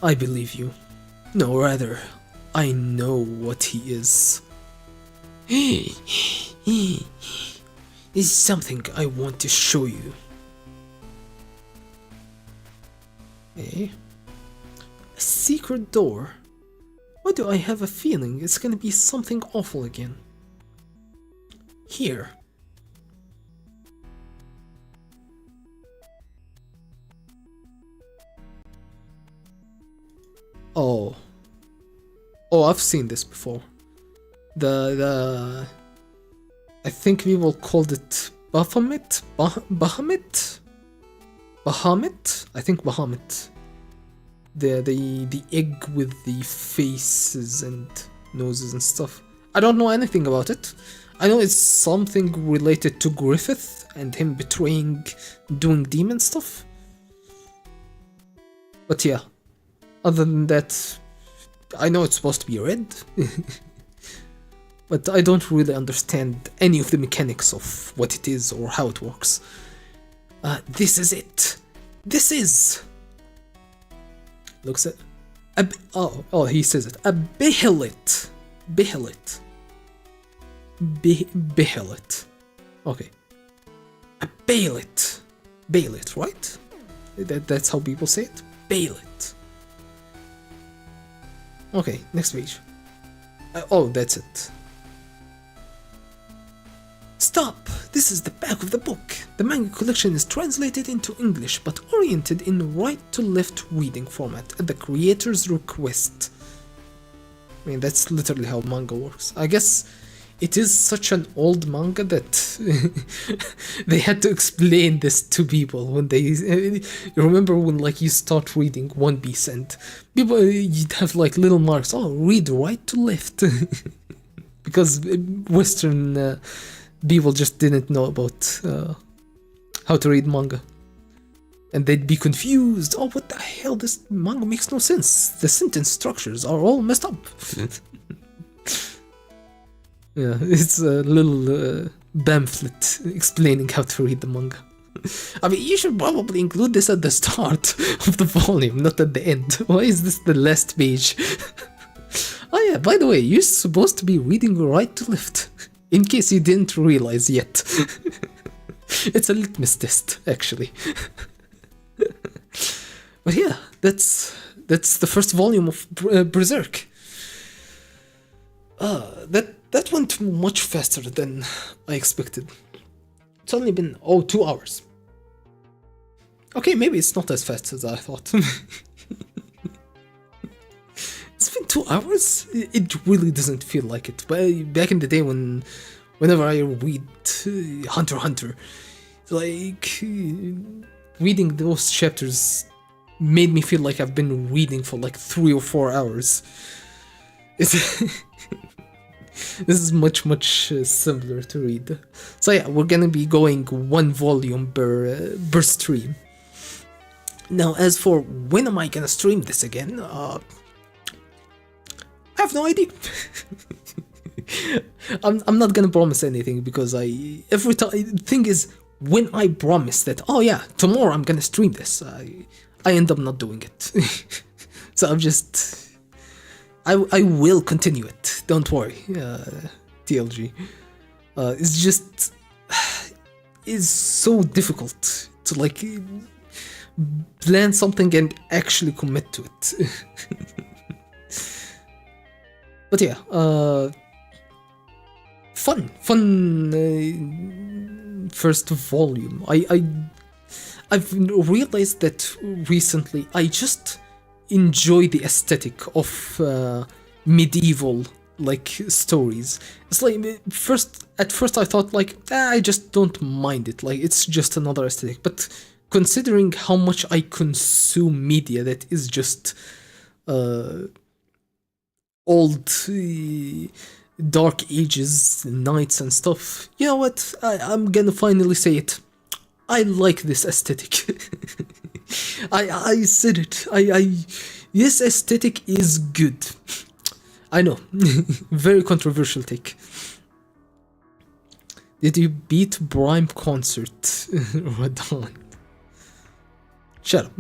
I believe you. No, rather, I know what he is. Is something I want to show you. Okay. A secret door. Why do I have a feeling it's gonna be something awful again? Here. Oh. Oh, I've seen this before. I think people called it Baphomet? Bahamut? Bahamut? I think Bahamut. The egg with the faces and noses and stuff. I don't know anything about it. I know it's something related to Griffith and him betraying, doing demon stuff. But yeah, other than that, I know it's supposed to be red. But I don't really understand any of the mechanics of what it is or how it works. This is it. This is... Looks at... Oh, he says it. A Behelit. Behelit. Behelit. Okay. A Bailit. Bailit, right? That's how people say it? Bailit. Okay, next page. Oh, that's it. Stop! This is the back of the book. The manga collection is translated into English but oriented in right-to-left reading format at the creator's request. I mean, that's literally how manga works. I guess it is such an old manga that they had to explain this to people when they... You remember when like you start reading One Piece and people, you'd have like little marks, oh, read right to left. Because Western... people just didn't know about how to read manga. And they'd be confused. Oh, what the hell? This manga makes no sense. The sentence structures are all messed up. Yeah, it's a little pamphlet explaining how to read the manga. I mean, you should probably include this at the start of the volume, not at the end. Why is this the last page? Oh yeah, by the way, you're supposed to be reading right to left. In case you didn't realize yet. It's a litmus test, actually. But yeah, that's the first volume of Berserk. That went much faster than I expected. It's only been 2 hours. Okay, maybe it's not as fast as I thought. It's been 2 hours? It really doesn't feel like it. But back in the day whenever I read Hunter x Hunter, like reading those chapters made me feel like I've been reading for like 3 or 4 hours. This is much simpler to read. So yeah, we're gonna be going 1 volume per stream. Now, as for when am I gonna stream this again, I have no idea. I'm not gonna promise anything because every time thing is when I promise that yeah tomorrow I'm gonna stream this, I end up not doing it. So I'm just I will continue it. Don't worry, TLG. It's just it's so difficult to like plan something and actually commit to it. But yeah, fun first volume. I've realized that recently. I just enjoy the aesthetic of medieval like stories. It's like at first I thought like I just don't mind it. Like it's just another aesthetic. But considering how much I consume media that is just old dark ages, knights and stuff, you know what, I'm gonna finally say it. I like this aesthetic. I said it. This aesthetic is good. I know. Very controversial take. Did you beat Brime concert? Ramadan. Shut up.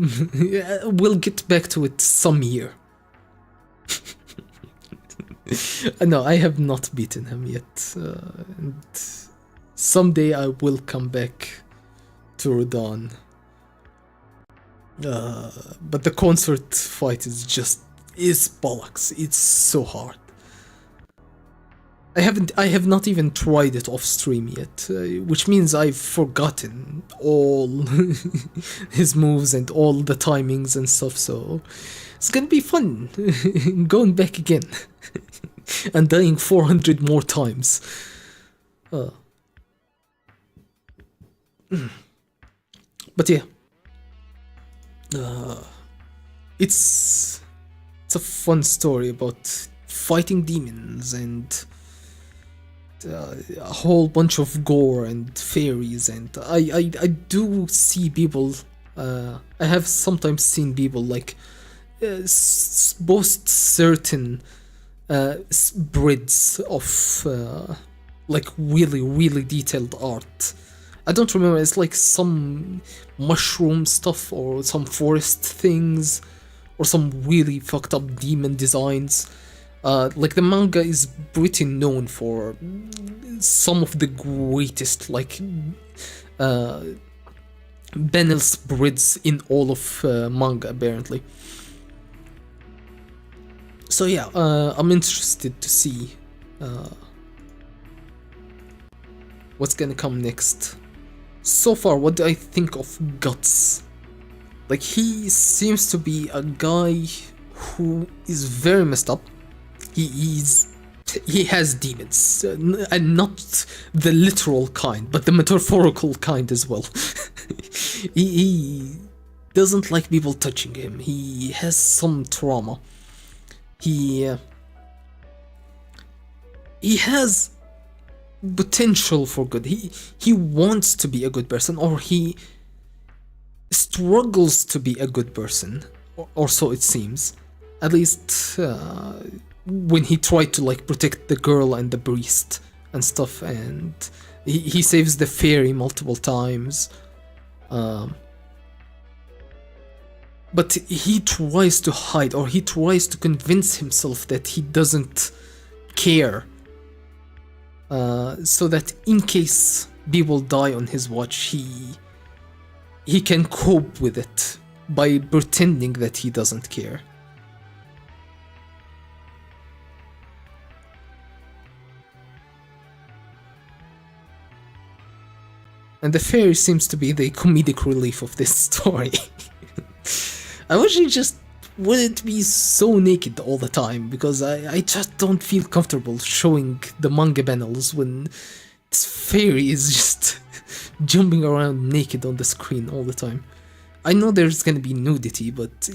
We'll get back to it some year. No, I have not beaten him yet. And someday I will come back to Rodon. But the concert fight is bollocks. It's so hard. I have not even tried it off stream yet, which means I've forgotten all his moves and all the timings and stuff, so it's gonna be fun going back again and dying 400 more times. But yeah, it's a fun story about fighting demons and a whole bunch of gore and fairies, and I do see people. I have sometimes seen people like boast certain spreads of like really detailed art. I don't remember. It's like some mushroom stuff or some forest things or some really fucked up demon designs. Like the manga is pretty known for some of the greatest like banner spreads in all of manga apparently. So yeah, I'm interested to see what's gonna come next. So far, what do I think of Guts? Like, he seems to be a guy who is very messed up. He has demons, and not the literal kind, but the metaphorical kind as well. he doesn't like people touching him. He has some trauma. He has potential for good. He wants to be a good person, or he struggles to be a good person, or so it seems. At least when he tried to like protect the girl and the priest and stuff, and he saves the fairy multiple times. But he tries to hide, or he tries to convince himself that he doesn't care. So that in case people die on his watch, he can cope with it by pretending that he doesn't care. And the fairy seems to be the comedic relief of this story. I wish he just wouldn't be so naked all the time, because I just don't feel comfortable showing the manga panels when this fairy is just jumping around naked on the screen all the time. I know there's gonna be nudity, but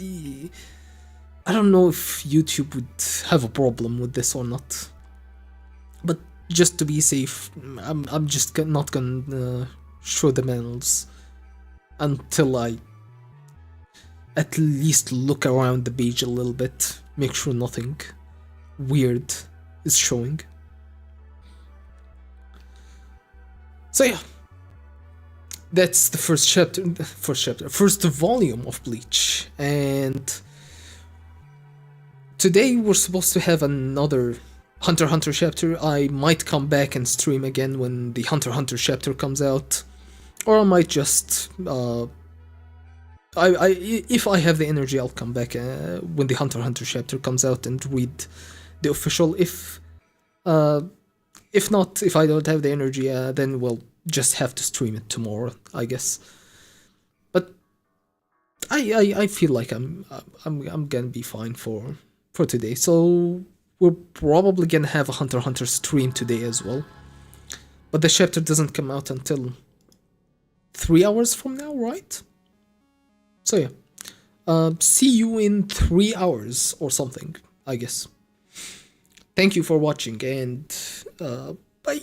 I don't know if YouTube would have a problem with this or not. But just to be safe, I'm just not gonna show the panels until I at least look around the page a little bit, make sure nothing weird is showing. So yeah, that's the first volume of Bleach, and today we're supposed to have another Hunter x Hunter chapter. I might come back and stream again when the Hunter x Hunter chapter comes out, or I might just if I have the energy, I'll come back when the Hunter x Hunter chapter comes out and read the official. If not, if I don't have the energy, then we'll just have to stream it tomorrow, I guess. But I feel like I'm gonna be fine for today. So we're probably gonna have a Hunter x Hunter stream today as well. But the chapter doesn't come out until 3 hours from now, right? So yeah, see you in 3 hours or something, I guess. Thank you for watching, and bye.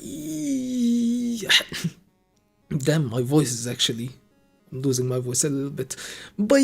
Damn, my voice is actually, I'm losing my voice a little bit. Bye.